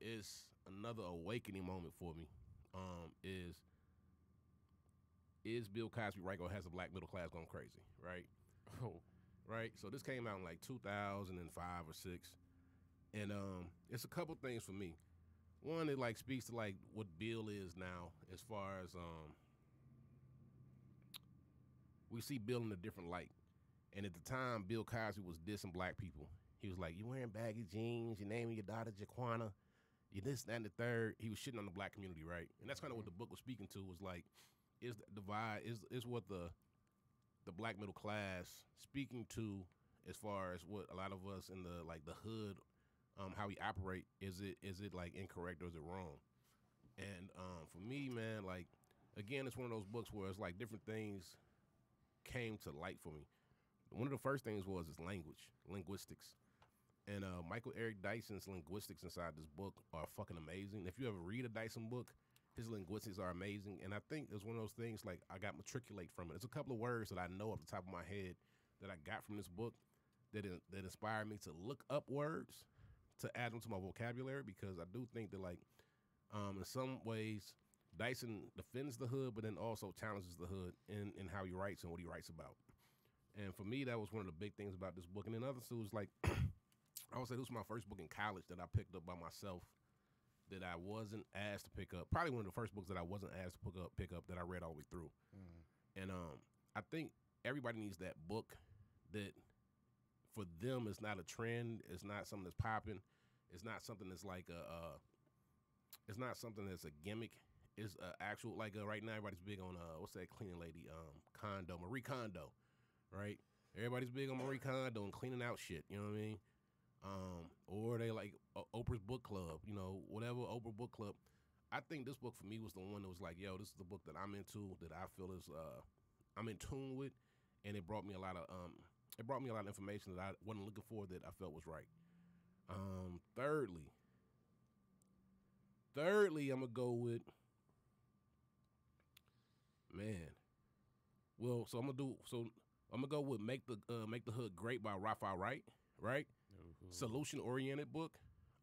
It's another awakening moment for me. Is Bill Cosby right, or has the black middle class gone crazy? Right. Oh, right. So this came out in like 2005 or 6, and it's a couple things for me. One, it like speaks to like what Bill is now, as far as we see Bill in a different light. And at the time, Bill Cosby was dissing black people. He was like, "You wearing baggy jeans, you naming your daughter Jaquana, you this, that, and the third." He was shitting on the black community, right? And that's kind of what the book was speaking to, was like, is the divide, is what the black middle class speaking to, as far as what a lot of us in the like the hood, how we operate, is it like incorrect or is it wrong? And for me, man, like, again, it's one of those books where it's like different things came to light for me. One of the first things was linguistics. And Michael Eric Dyson's linguistics inside this book are fucking amazing. If you ever read a Dyson book, his linguistics are amazing. And I think it's one of those things, like, I got matriculate from it. There's a couple of words that I know off the top of my head that I got from this book that inspired me to look up words, to add them to my vocabulary, because I do think that, like, in some ways, Dyson defends the hood, but then also challenges the hood in how he writes and what he writes about. And for me, that was one of the big things about this book. And then others, was like, I would say this was my first book in college that I picked up by myself, that I wasn't asked to pick up. Probably one of the first books that I wasn't asked to pick up that I read all the way through. And I think everybody needs that book that, for them, it's not a trend. It's not something that's popping. It's not something that's like it's not something that's a gimmick. It's actual, like, right now everybody's big on what's that cleaning lady, Marie Kondo, right? Everybody's big on Marie Kondo and cleaning out shit. You know what I mean? Or they like Oprah's book club, whatever Oprah book club. I think this book for me was the one that was like, yo, this is the book that I'm into, that I feel is I'm in tune with, and it brought me a lot of information that I wasn't looking for, that I felt was right. Thirdly, I'm gonna go with, man. Well, I'm gonna go with Make the Hood Great by Raphael Wright, right? solution-oriented book.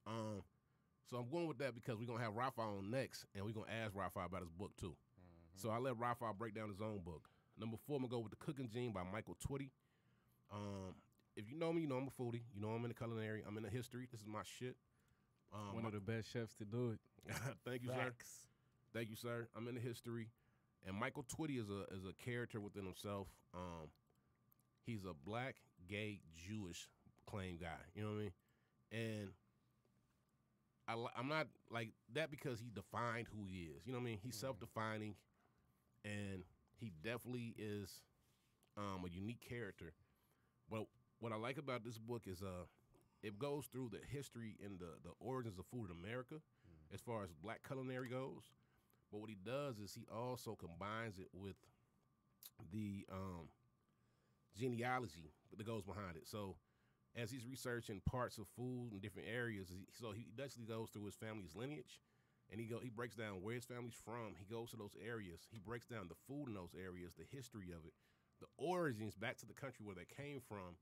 So I'm going with that because we're going to have Rafa on next, and we're going to ask Rafa about his book, too. So I let Rafa break down his own book. Number 4, I'm going to go with The Cooking Gene by Michael Twitty. If you know me, you know I'm a foodie. You know I'm in the culinary. I'm in the history. This is my shit. One of the best chefs to do it. Thank you, sir. Thank you, sir. I'm in the history. And Michael Twitty is a character within himself. He's a black, gay, Jewish claim guy. You know what I mean? And I'm not like that because he defined who he is. You know what I mean? He's self-defining, and he definitely is a unique character. But what I like about this book is it goes through the history and the origins of food in America as far as black culinary goes. But what he does is he also combines it with the genealogy that goes behind it. So as he's researching parts of food in different areas, he basically goes through his family's lineage, and he breaks down where his family's from. He goes to those areas. He breaks down the food in those areas, the history of it, the origins back to the country where they came from,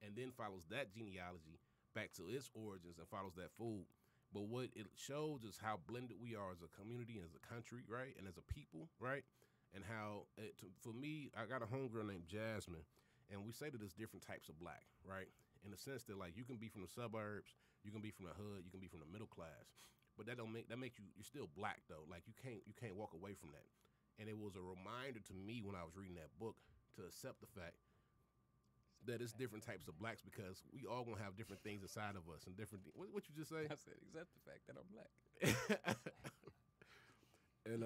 and then follows that genealogy back to its origins and follows that food. But what it shows is how blended we are as a community and as a country, right, and as a people, right, and how, for me, I got a homegirl named Jasmine, and we say that there's different types of black, right, in the sense that, like, you can be from the suburbs, you can be from the hood, you can be from the middle class, but that makes you're still black, though. Like, you can't walk away from that. And it was a reminder to me when I was reading that book to accept the fact that it's different types of blacks because we all gonna have different things inside of us and different. What you just say? I said, accept the fact that I'm black. And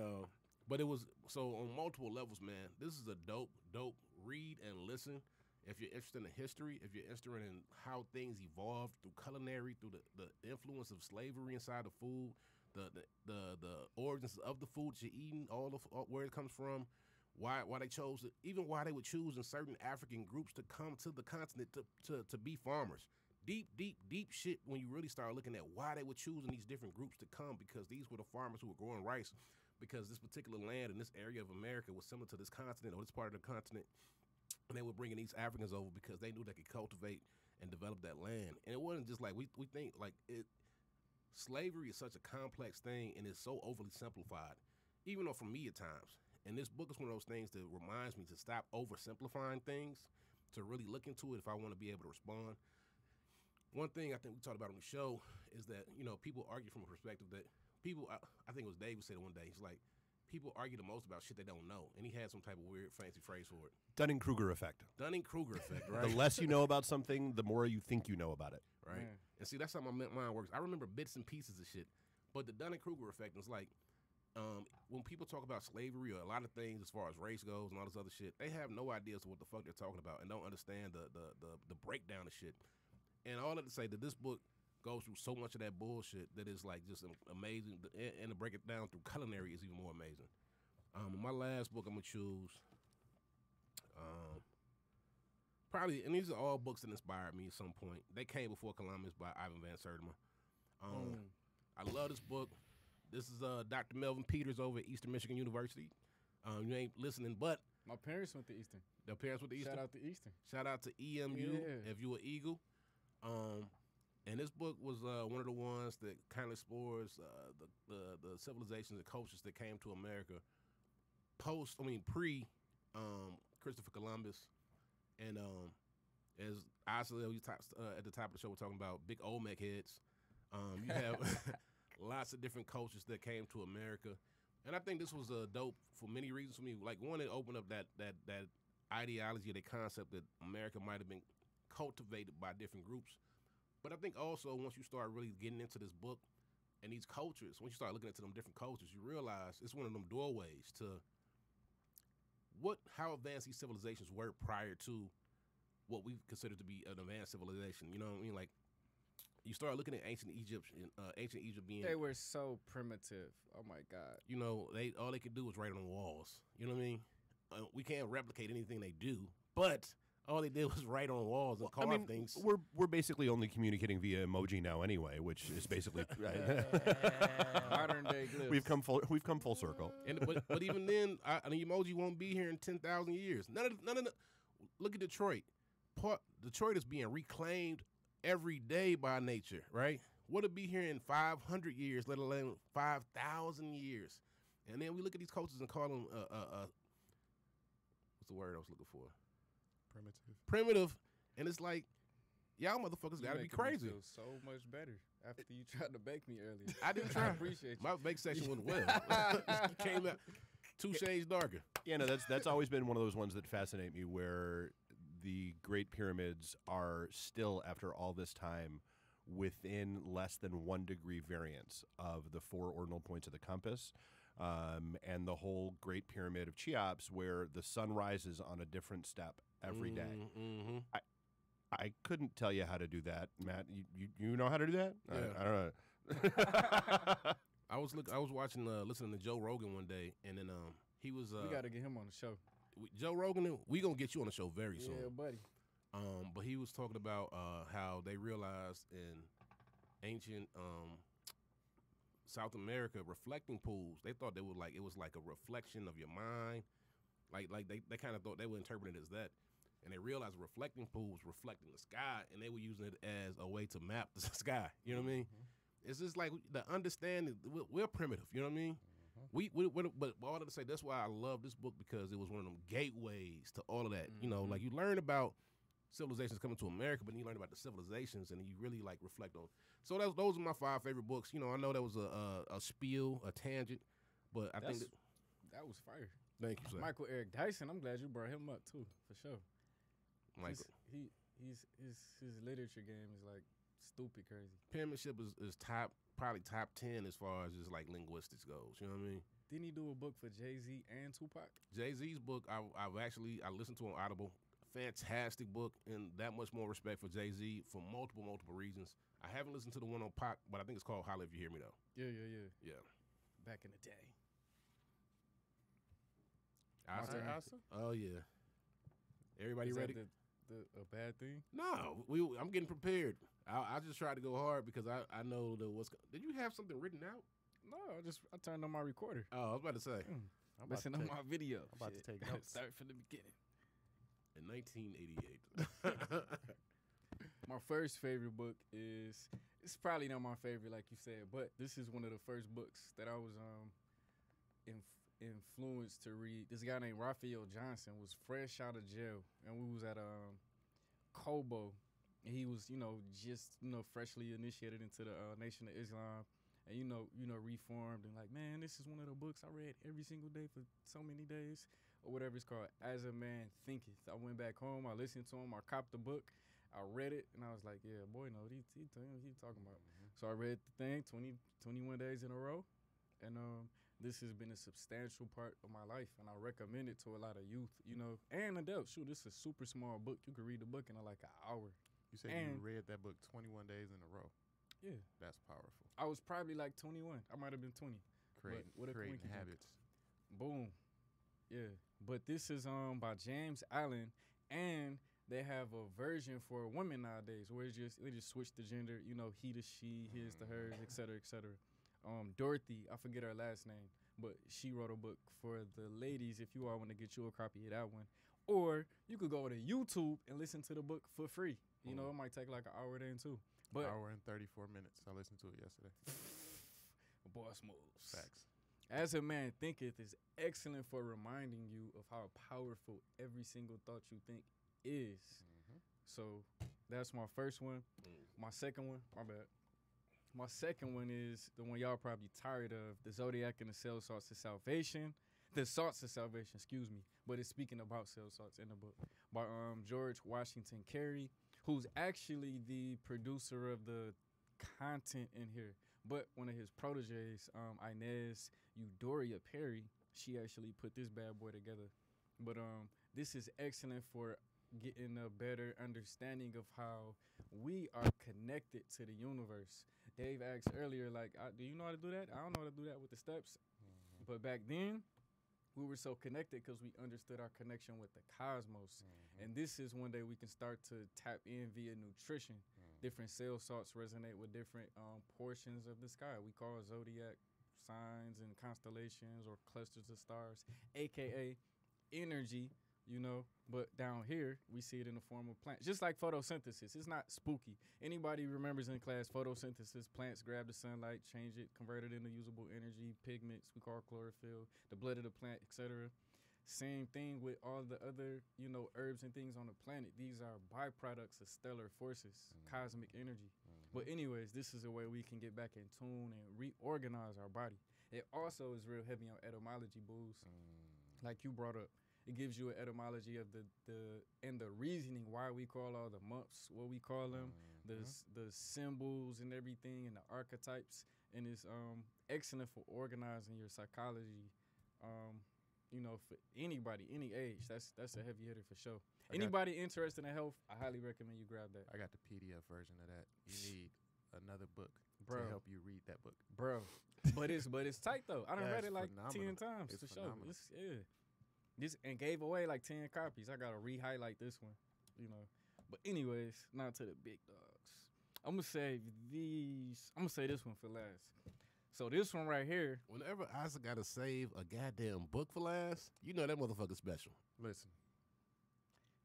but it was so on multiple levels, man. This is a dope read and listen. If you're interested in history, if you're interested in how things evolved through culinary, through the influence of slavery inside of food, the origins of the food you're eating, where it comes from. Why they chose it, even why they would choose in certain African groups to come to the continent to be farmers. Deep shit when you really start looking at why they were choosing these different groups to come, because these were the farmers who were growing rice, because this particular land in this area of America was similar to this continent or this part of the continent, and they were bringing these Africans over because they knew they could cultivate and develop that land. And it wasn't just like we think like it. Slavery is such a complex thing and it's so overly simplified, even though for me at times. And this book is one of those things that reminds me to stop oversimplifying things, to really look into it if I want to be able to respond. One thing I think we talked about on the show is that, you know, people argue from a perspective that people, I think it was Dave who said it one day, he's like, people argue the most about shit they don't know. And he had some type of weird fancy phrase for it. Dunning-Kruger effect. Dunning-Kruger effect, right? The less you know about something, the more you think you know about it. Right. And see, that's how my mind works. I remember bits and pieces of shit. But the Dunning-Kruger effect is like, when people talk about slavery or a lot of things as far as race goes and all this other shit, they have no idea as to what the fuck they're talking about and don't understand the breakdown of shit. And all that to say that this book goes through so much of that bullshit that is like just amazing, and to break it down through culinary is even more amazing. My last book I'm gonna choose, probably, and these are all books that inspired me at some point. They Came Before Columbus by Ivan Van Sertima. I love this book. This is Dr. Melvin Peters over at Eastern Michigan University. You ain't listening, but my parents went to Eastern. Their parents went to Eastern. Shout out to Eastern. Shout out to EMU if you an Eagle. And this book was one of the ones that kind of explores the civilizations and cultures that came to America pre Christopher Columbus. And as Isaiah at the top of the show, we're talking about big Olmec heads. You have lots of different cultures that came to America. And I think this was dope for many reasons for me. Like, one, it opened up that ideology, that concept that America might have been cultivated by different groups. But I think also once you start really getting into this book and these cultures, once you start looking into them different cultures, you realize it's one of them doorways to how advanced these civilizations were prior to what we consider to be an advanced civilization. You know what I mean? Like, you start looking at ancient Egypt being... They were so primitive. Oh, my God. You know, all they could do was write on walls. You know what I mean? We can't replicate anything they do, but all they did was write on walls and carve things. We're basically only communicating via emoji now anyway, which is basically... Modern day glyphs. We've come full circle. But even then, an emoji won't be here in 10,000 years. None of the... Look at Detroit. Detroit is being reclaimed every day by nature, right? What'll be here in 500 years, let alone 5,000 years? And then we look at these cultures and call them, what's the word I was looking for? Primitive. And it's like, y'all motherfuckers got to be crazy. Feel so much better after you tried to bake me earlier. I didn't try. I appreciate you. My bake section went well. It came out 2 shades darker. Yeah, no, that's always been one of those ones that fascinate me, where the Great Pyramids are still, after all this time, within less than 1 degree variance of the 4 ordinal points of the compass. And the whole Great Pyramid of Cheops, where the sun rises on a different step every day. Mm-hmm. I couldn't tell you how to do that, Matt. You know how to do that? Yeah. I don't know. I was watching, listening to Joe Rogan one day, and then he was. We got to get him on the show. Joe Rogan, we gonna get you on the show very soon. Yeah, buddy. But he was talking about how they realized in ancient South America reflecting pools. They thought it was like a reflection of your mind. Like they kind of thought they would interpret it as that. And they realized reflecting pools reflecting the sky, and they were using it as a way to map the sky. You know what I mean? Mm-hmm. It's just like the understanding. We're primitive. You know what I mean? Mm-hmm. But all to say, that's why I love this book, because it was one of them gateways to all of that. Mm-hmm. You know, like you learn about civilizations coming to America, but then you learn about the civilizations, and you really like reflect on. So those are my 5 favorite books. You know, I know that was a spiel, a tangent, but I think that was fire. Thank you, sir. Michael Eric Dyson. I'm glad you brought him up too, for sure. Michael, his literature game is like stupid crazy. Penmanship is probably top 10 as far as just like linguistics goes. You know what I mean? Didn't he do a book for Jay-Z and Tupac? Jay-Z's book, I listened to on Audible. Fantastic book, and that much more respect for Jay-Z for multiple reasons. I haven't listened to the one on Pac, but I think it's called Holla If You Hear Me, though. Yeah. Back in the day. Asa? Oh, yeah. Everybody Is ready? That a bad thing? No, I'm getting prepared. I just tried to go hard because I know Did you have something written out? No, I turned on my recorder. Oh, I was about to say. Listen to my video. I'm about to take notes. Start from the beginning. In 1988. My first favorite book it's probably not my favorite, like you said, but this is one of the first books that I was influenced to read. This guy named Raphael Johnson was fresh out of jail, and we was at Kobo, and he was just freshly initiated into the Nation of Islam, and reformed, and like, man, this is one of the books I read every single day for so many days, or whatever it's called. As a Man Thinketh. I went back home, I listened to him, I copped the book, I read it, and I was like, yeah, boy, no, he talking about. Mm-hmm. So I read the thing 21 days in a row, and this has been a substantial part of my life, and I recommend it to a lot of youth, and adults. Shoot, this is a super small book. You can read the book in like an hour. You said you read that book 21 days in a row. Yeah. That's powerful. I was probably like 21. I might have been 20. Creating habits. Boom. Yeah. But this is by James Allen, and they have a version for women nowadays where they just switch the gender, he to she, his to hers, et cetera, et cetera. Dorothy, I forget her last name, but she wrote a book for the ladies if you all want to get you a copy of that one. Or you could go to YouTube and listen to the book for free. It might take like an hour then too. But hour and 34 minutes. I listened to it yesterday. Boss moves. Facts. As a Man Thinketh is excellent for reminding you of how powerful every single thought you think is. Mm-hmm. So that's my first one. My second one, my bad. My second one is the one y'all probably tired of, The Zodiac and the Cell Salts of Salvation. The Salts of Salvation, excuse me. But it's speaking about cell salts in the book. By George Washington Carey, who's actually the producer of the content in here. But one of his proteges, Inez Eudoria Perry, she actually put this bad boy together. But this is excellent for getting a better understanding of how we are connected to the universe. Dave asked earlier, like, do you know how to do that? I don't know how to do that with the steps. Mm-hmm. But back then, we were so connected because we understood our connection with the cosmos. Mm-hmm. And this is one day we can start to tap in via nutrition. Mm-hmm. Different cell salts resonate with different portions of the sky. We call zodiac signs and constellations or clusters of stars, a.k.a. energy, you know. But down here, we see it in the form of plants. Just like photosynthesis. It's not spooky. Anybody remembers in class photosynthesis, plants grab the sunlight, change it, convert it into usable energy, pigments we call chlorophyll, the blood of the plant, etc. Same thing with all the other, you know, herbs and things on the planet. These are byproducts of stellar forces, cosmic energy. But anyways, this is a way we can get back in tune and reorganize our body. It also is real heavy on etymology, booze, like you brought up. It gives you an etymology of the and the reasoning why we call all the months what we call them, the symbols and everything, and the archetypes. And it's excellent for organizing your psychology. You know, for anybody, any age, that's a heavy hitter for sure. Anybody interested in health, I highly recommend you grab that. I got the PDF version of that. You need another book Bro. to help you read that book. Bro. But it's tight though. I done Yeah, read it it's like phenomenal. 10 times It's for sure. phenomenal. This and gave away like 10 copies. I gotta re-highlight this one, you know. But anyways, now to the big dogs. I'm gonna say this one for last. So this one right here, Whenever Isaac got to save a goddamn book for last, you know that motherfucker's special. Listen.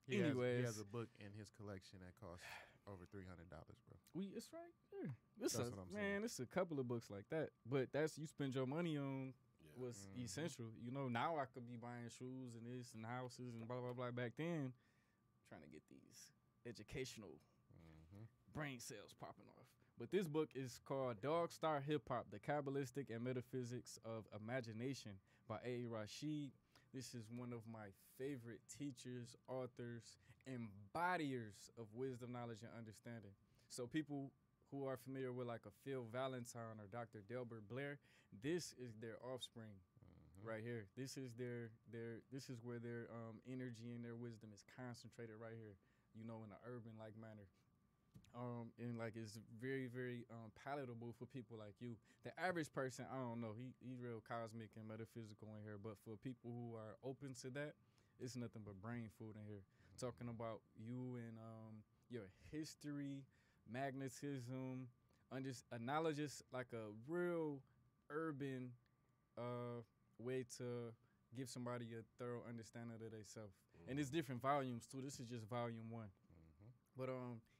Anyways. He has a book in his collection that costs over $300, bro. it's right there. That's what I'm saying. Man, it's a couple of books like that. But that's you spend your money on was essential. You know, now I could be buying shoes and this and houses and blah blah blah. Back then, trying to get these educational brain cells popping off. But this book is called Dog Star Hip Hop: The Kabbalistic and Metaphysics of Imagination by A. Rashid. This is one of my favorite teachers, authors, embodiers of wisdom, knowledge, and understanding. So people who are familiar with like a Phil Valentine or Dr. Delbert Blair, this is their offspring right here. This is this is where their energy and their wisdom is concentrated right here, you know, in an urban like manner. And like it's very, very palatable for people like you. The average person, I don't know, he's real cosmic and metaphysical in here, but for people who are open to that, it's nothing but brain food in here. Talking about you and your history, magnetism, analogous, like a real urban way to give somebody a thorough understanding of themselves. And it's different volumes too. This is just volume 1. But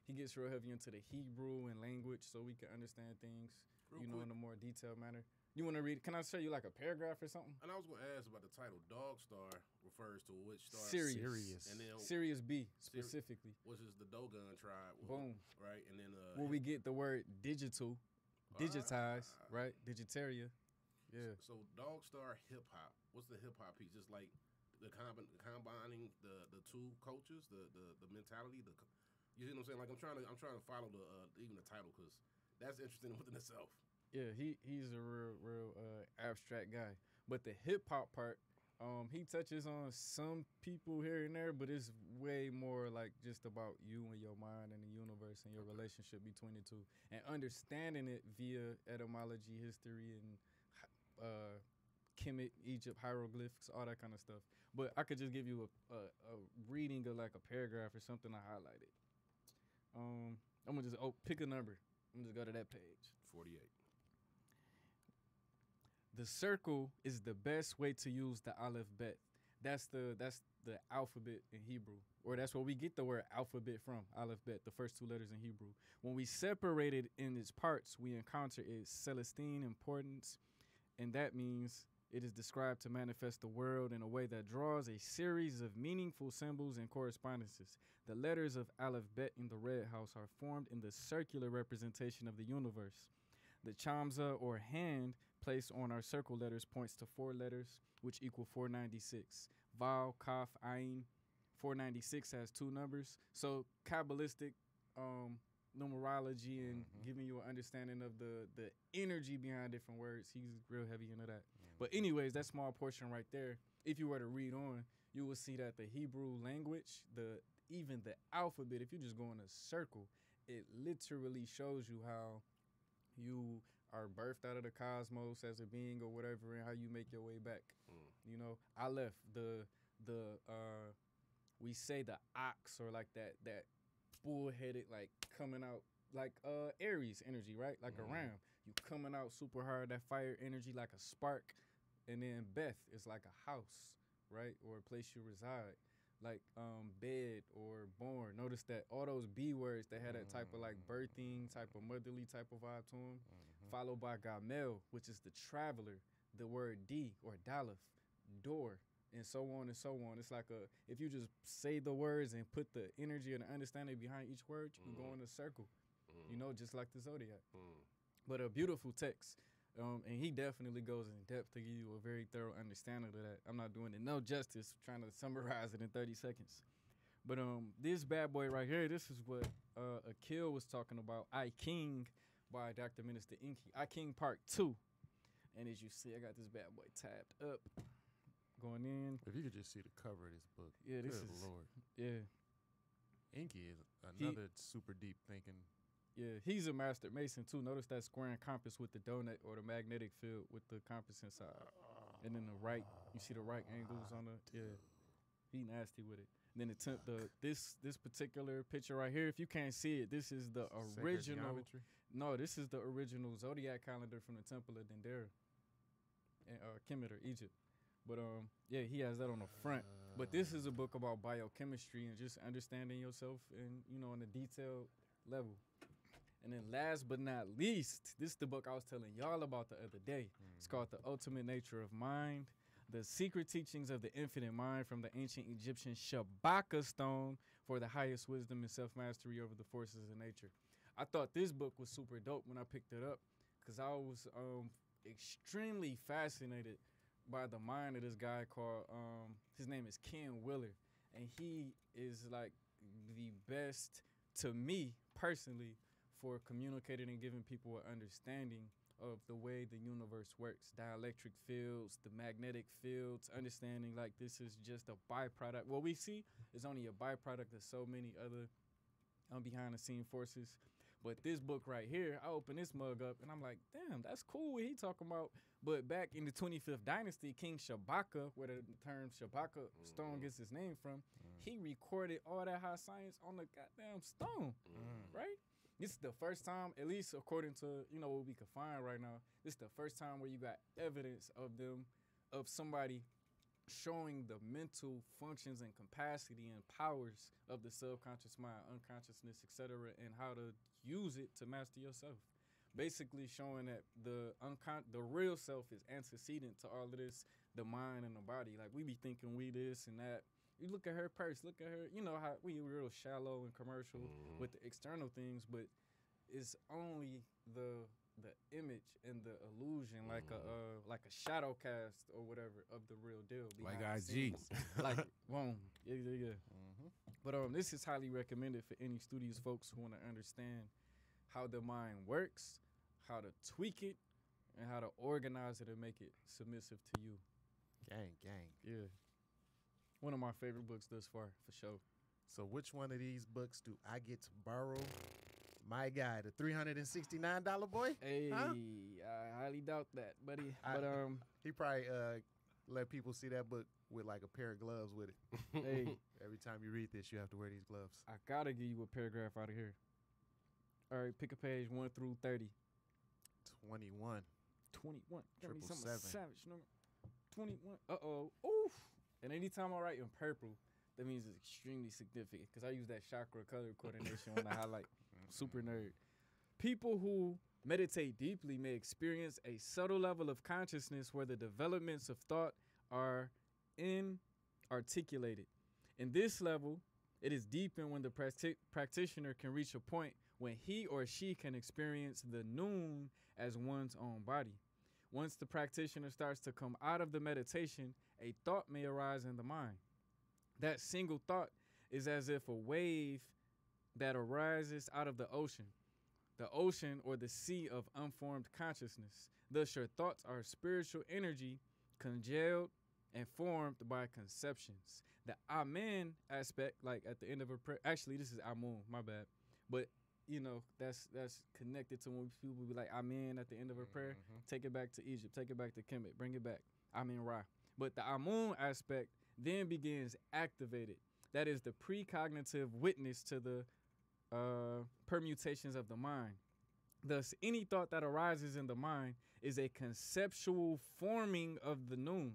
he gets real heavy into the Hebrew and language so we can understand things, Real you know, quick. in a more detailed manner. You want to read? Can I show you like a paragraph or something? And I was going to ask about the title. Dog Star refers to which star? Sirius. And then Sirius B specifically. which is the Dogon tribe. Boom. Right? And then Where we get the word digital, digitize, right? Digitaria. Yeah. So Dog Star Hip Hop. What's the hip hop piece? Just like the combining the two cultures, the mentality, you see what I'm saying? Like I'm trying to follow the even the title because that's interesting within itself. Yeah, he's a real abstract guy. But the hip hop part, he touches on some people here and there, but it's way more like just about you and your mind and the universe and your relationship between the two, and understanding it via etymology, history, and Kemet, Egypt, hieroglyphs, all that kind of stuff. But I could just give you a reading of like a paragraph or something I highlighted. I'm gonna just pick a number. I'm just go to that page. 48. The circle is the best way to use the aleph bet. That's the alphabet in Hebrew, or that's where we get the word alphabet from. Aleph bet, the first 2 letters in Hebrew. When we separate it in its parts, we encounter its celestine importance, and that means it is described to manifest the world in a way that draws a series of meaningful symbols and correspondences. The letters of Aleph Bet in the red house are formed in the circular representation of the universe. The chamza, or hand, placed on our circle letters points to 4 letters, which equal 496. Vav, Kaf, Ayin. 496 has 2 numbers. So Kabbalistic numerology and giving you an understanding of the energy behind different words. He's real heavy into that. But anyways, that small portion right there, if you were to read on, you will see that the Hebrew language, even the alphabet, if you just go in a circle, it literally shows you how you are birthed out of the cosmos as a being or whatever, and how you make your way back. You know, I left we say the ox, or like that bull-headed, like coming out like Aries energy, right? Like a ram. You coming out super hard, that fire energy like a spark. And then Beth is like a house, right? Or a place you reside. like bed or born. Notice that all those B words, they had that type of like birthing, type of motherly type of vibe to them. Followed by Gamel, which is the traveler, the word D or Daleth, door, and so on and so on. It's like if you just say the words and put the energy and the understanding behind each word, you can go in a circle, you know, just like the Zodiac. But a beautiful text. And he definitely goes in depth to give you a very thorough understanding of that. I'm not doing it no justice trying to summarize it in 30 seconds. But this bad boy right here, this is what Akil was talking about, I King by Dr. Minister Inky. I King Part 2. And as you see, I got this bad boy tabbed up. Going in. If you could just see the cover of this book. Yeah, this Good is Lord. Yeah. Inky is another super deep thinking. Yeah, he's a master mason too. Notice that square and compass with the donut or the magnetic field with the compass inside. And then the right, you see the right angles on the, yeah. He nasty with it. And then this particular picture right here, if you can't see it, this is the original. Geometry? No, this is the original zodiac calendar from the Temple of Dendera in Kemeter, Egypt. But yeah, he has that on the front. But this is a book about biochemistry and just understanding yourself and, you know, on a detailed level. And then last but not least, this is the book I was telling y'all about the other day. It's called The Ultimate Nature of Mind, The Secret Teachings of the Infinite Mind from the Ancient Egyptian Shabaka Stone for the Highest Wisdom and Self-Mastery over the Forces of Nature. I thought this book was super dope when I picked it up because I was extremely fascinated by the mind of this guy called, his name is Ken Willard. And he is like the best, to me personally, for communicating and giving people an understanding of the way the universe works. Dielectric fields, the magnetic fields, understanding like this is just a byproduct. What we see is only a byproduct of so many other behind the scene forces. But this book right here, I open this mug up and I'm like, damn, that's cool what he talking about. But back in the 25th dynasty, King Shabaka, where the term Shabaka stone gets its name from, he recorded all that high science on the goddamn stone, right? This is the first time, at least according to, you know, what we can find right now, this is the first time where you got evidence of them, of somebody showing the mental functions and capacity and powers of the subconscious mind, unconsciousness, etc., and how to use it to master yourself. Basically showing that the real self is antecedent to all of this, the mind and the body. Like, we be thinking we this and that. You look at her purse, look at her, you know how we real shallow and commercial with the external things, but it's only the image and the illusion, like a shadow cast or whatever of the real deal. Like IG. Like, boom. Yeah. But this is highly recommended for any studious folks who want to understand how the mind works, how to tweak it, and how to organize it and make it submissive to you. Gang. Yeah. One of my favorite books thus far, for sure. So which one of these books do I get to borrow? My guy, the $369 boy? Hey, huh? I highly doubt that, buddy. He probably let people see that book with like a pair of gloves with it. Hey, every time you read this, you have to wear these gloves. I gotta give you a paragraph out of here. All right, pick a page 1 through 30. 21. 21. Got me some 777. savage number. 21. Oof. And anytime I write in purple, that means it's extremely significant because I use that chakra color coordination on the highlight. Super nerd. People who meditate deeply may experience a subtle level of consciousness where the developments of thought are inarticulated. In this level, it is deepened when the practitioner can reach a point when he or she can experience the noon as one's own body. Once the practitioner starts to come out of the meditation, a thought may arise in the mind. That single thought is as if a wave that arises out of the ocean or the sea of unformed consciousness. Thus, your thoughts are spiritual energy congealed and formed by conceptions. The Amen aspect, like at the end of a prayer, actually, this is Amun, my bad. But, you know, that's connected to when people be like, Amen at the end of a prayer. Take it back to Egypt, take it back to Kemet, bring it back. Amen Ra. But the Amun aspect then begins activated. That is the precognitive witness to the permutations of the mind. Thus, any thought that arises in the mind is a conceptual forming of the noon.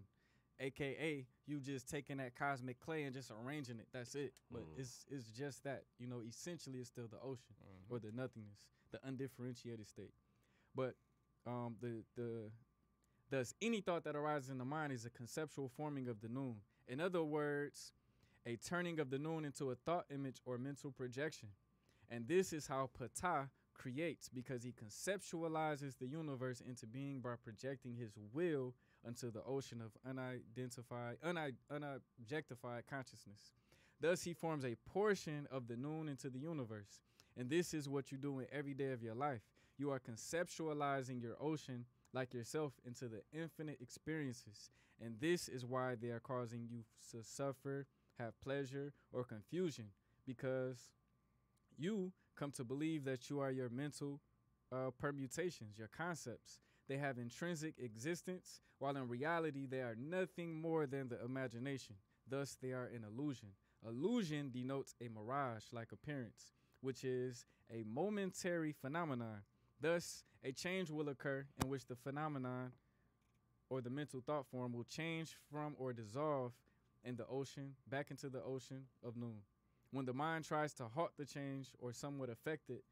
AKA you just taking that cosmic clay and just arranging it. That's it. But it's just that. You know, essentially it's still the ocean or the nothingness, the undifferentiated state. But thus any thought that arises in the mind is a conceptual forming of the noon. In other words, a turning of the noon into a thought image or mental projection. And this is how Ptah creates, because he conceptualizes the universe into being by projecting his will unto the ocean of unobjectified consciousness. Thus, he forms a portion of the noon into the universe. And this is what you do in every day of your life. You are conceptualizing your ocean like yourself into the infinite experiences. And this is why they are causing you to suffer, have pleasure, or confusion, because you come to believe that you are your mental permutations, your concepts. They have intrinsic existence, while in reality they are nothing more than the imagination. Thus, they are an illusion. Illusion denotes a mirage-like appearance, which is a momentary phenomenon. Thus, a change will occur in which the phenomenon or the mental thought form will change from or dissolve in the ocean, back into the ocean of noon. When the mind tries to halt the change or somewhat affect it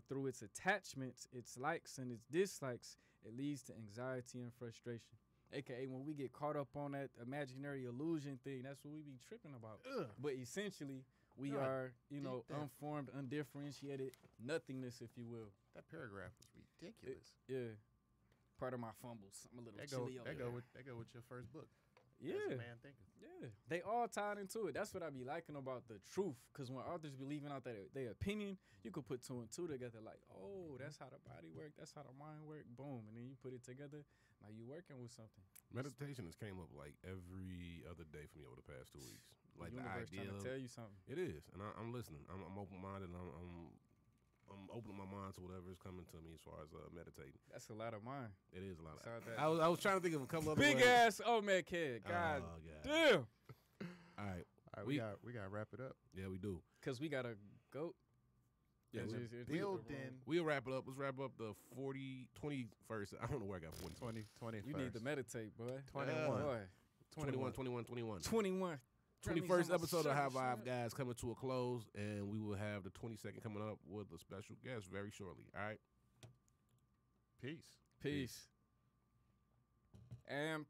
through its attachments, its likes and its dislikes, it leads to anxiety and frustration. AKA when we get caught up on that imaginary illusion thing, that's what we be tripping about. But essentially, we are, you know, unformed, undifferentiated nothingness, if you will. That paragraph was ridiculous. Yeah. Part of my fumbles. I'm a little chilly over there. That go with your first book. Yeah. As a man thinketh. Yeah. They all tied into it. That's what I be liking about the truth. Because when authors be leaving out their opinion, you could put two and two together like, oh, that's how the body work. That's how the mind work. Boom. And then you put it together. Now you working with something. Meditation has came up like every other day for me over the past 2 weeks. Like the the universe idea trying to tell you something. It is, and I'm listening. I'm open-minded, and I'm opening my mind to whatever is coming to me as far as meditating. That's a lot of mine. It is a lot. Besides that, I was trying to think of a couple other big ways. ass Olmec head. God damn. All right, we got to wrap it up. Yeah, we do. Because we got to go. Yeah, building. We'll wrap it up. Let's wrap up the 21st. I don't know where I got 40. 20. You need to meditate, boy. 21. Boy. 21. 21st episode of High Vibe Guys coming to a close, and we will have the 22nd coming up with a special guest very shortly. All right? Peace. Peace. And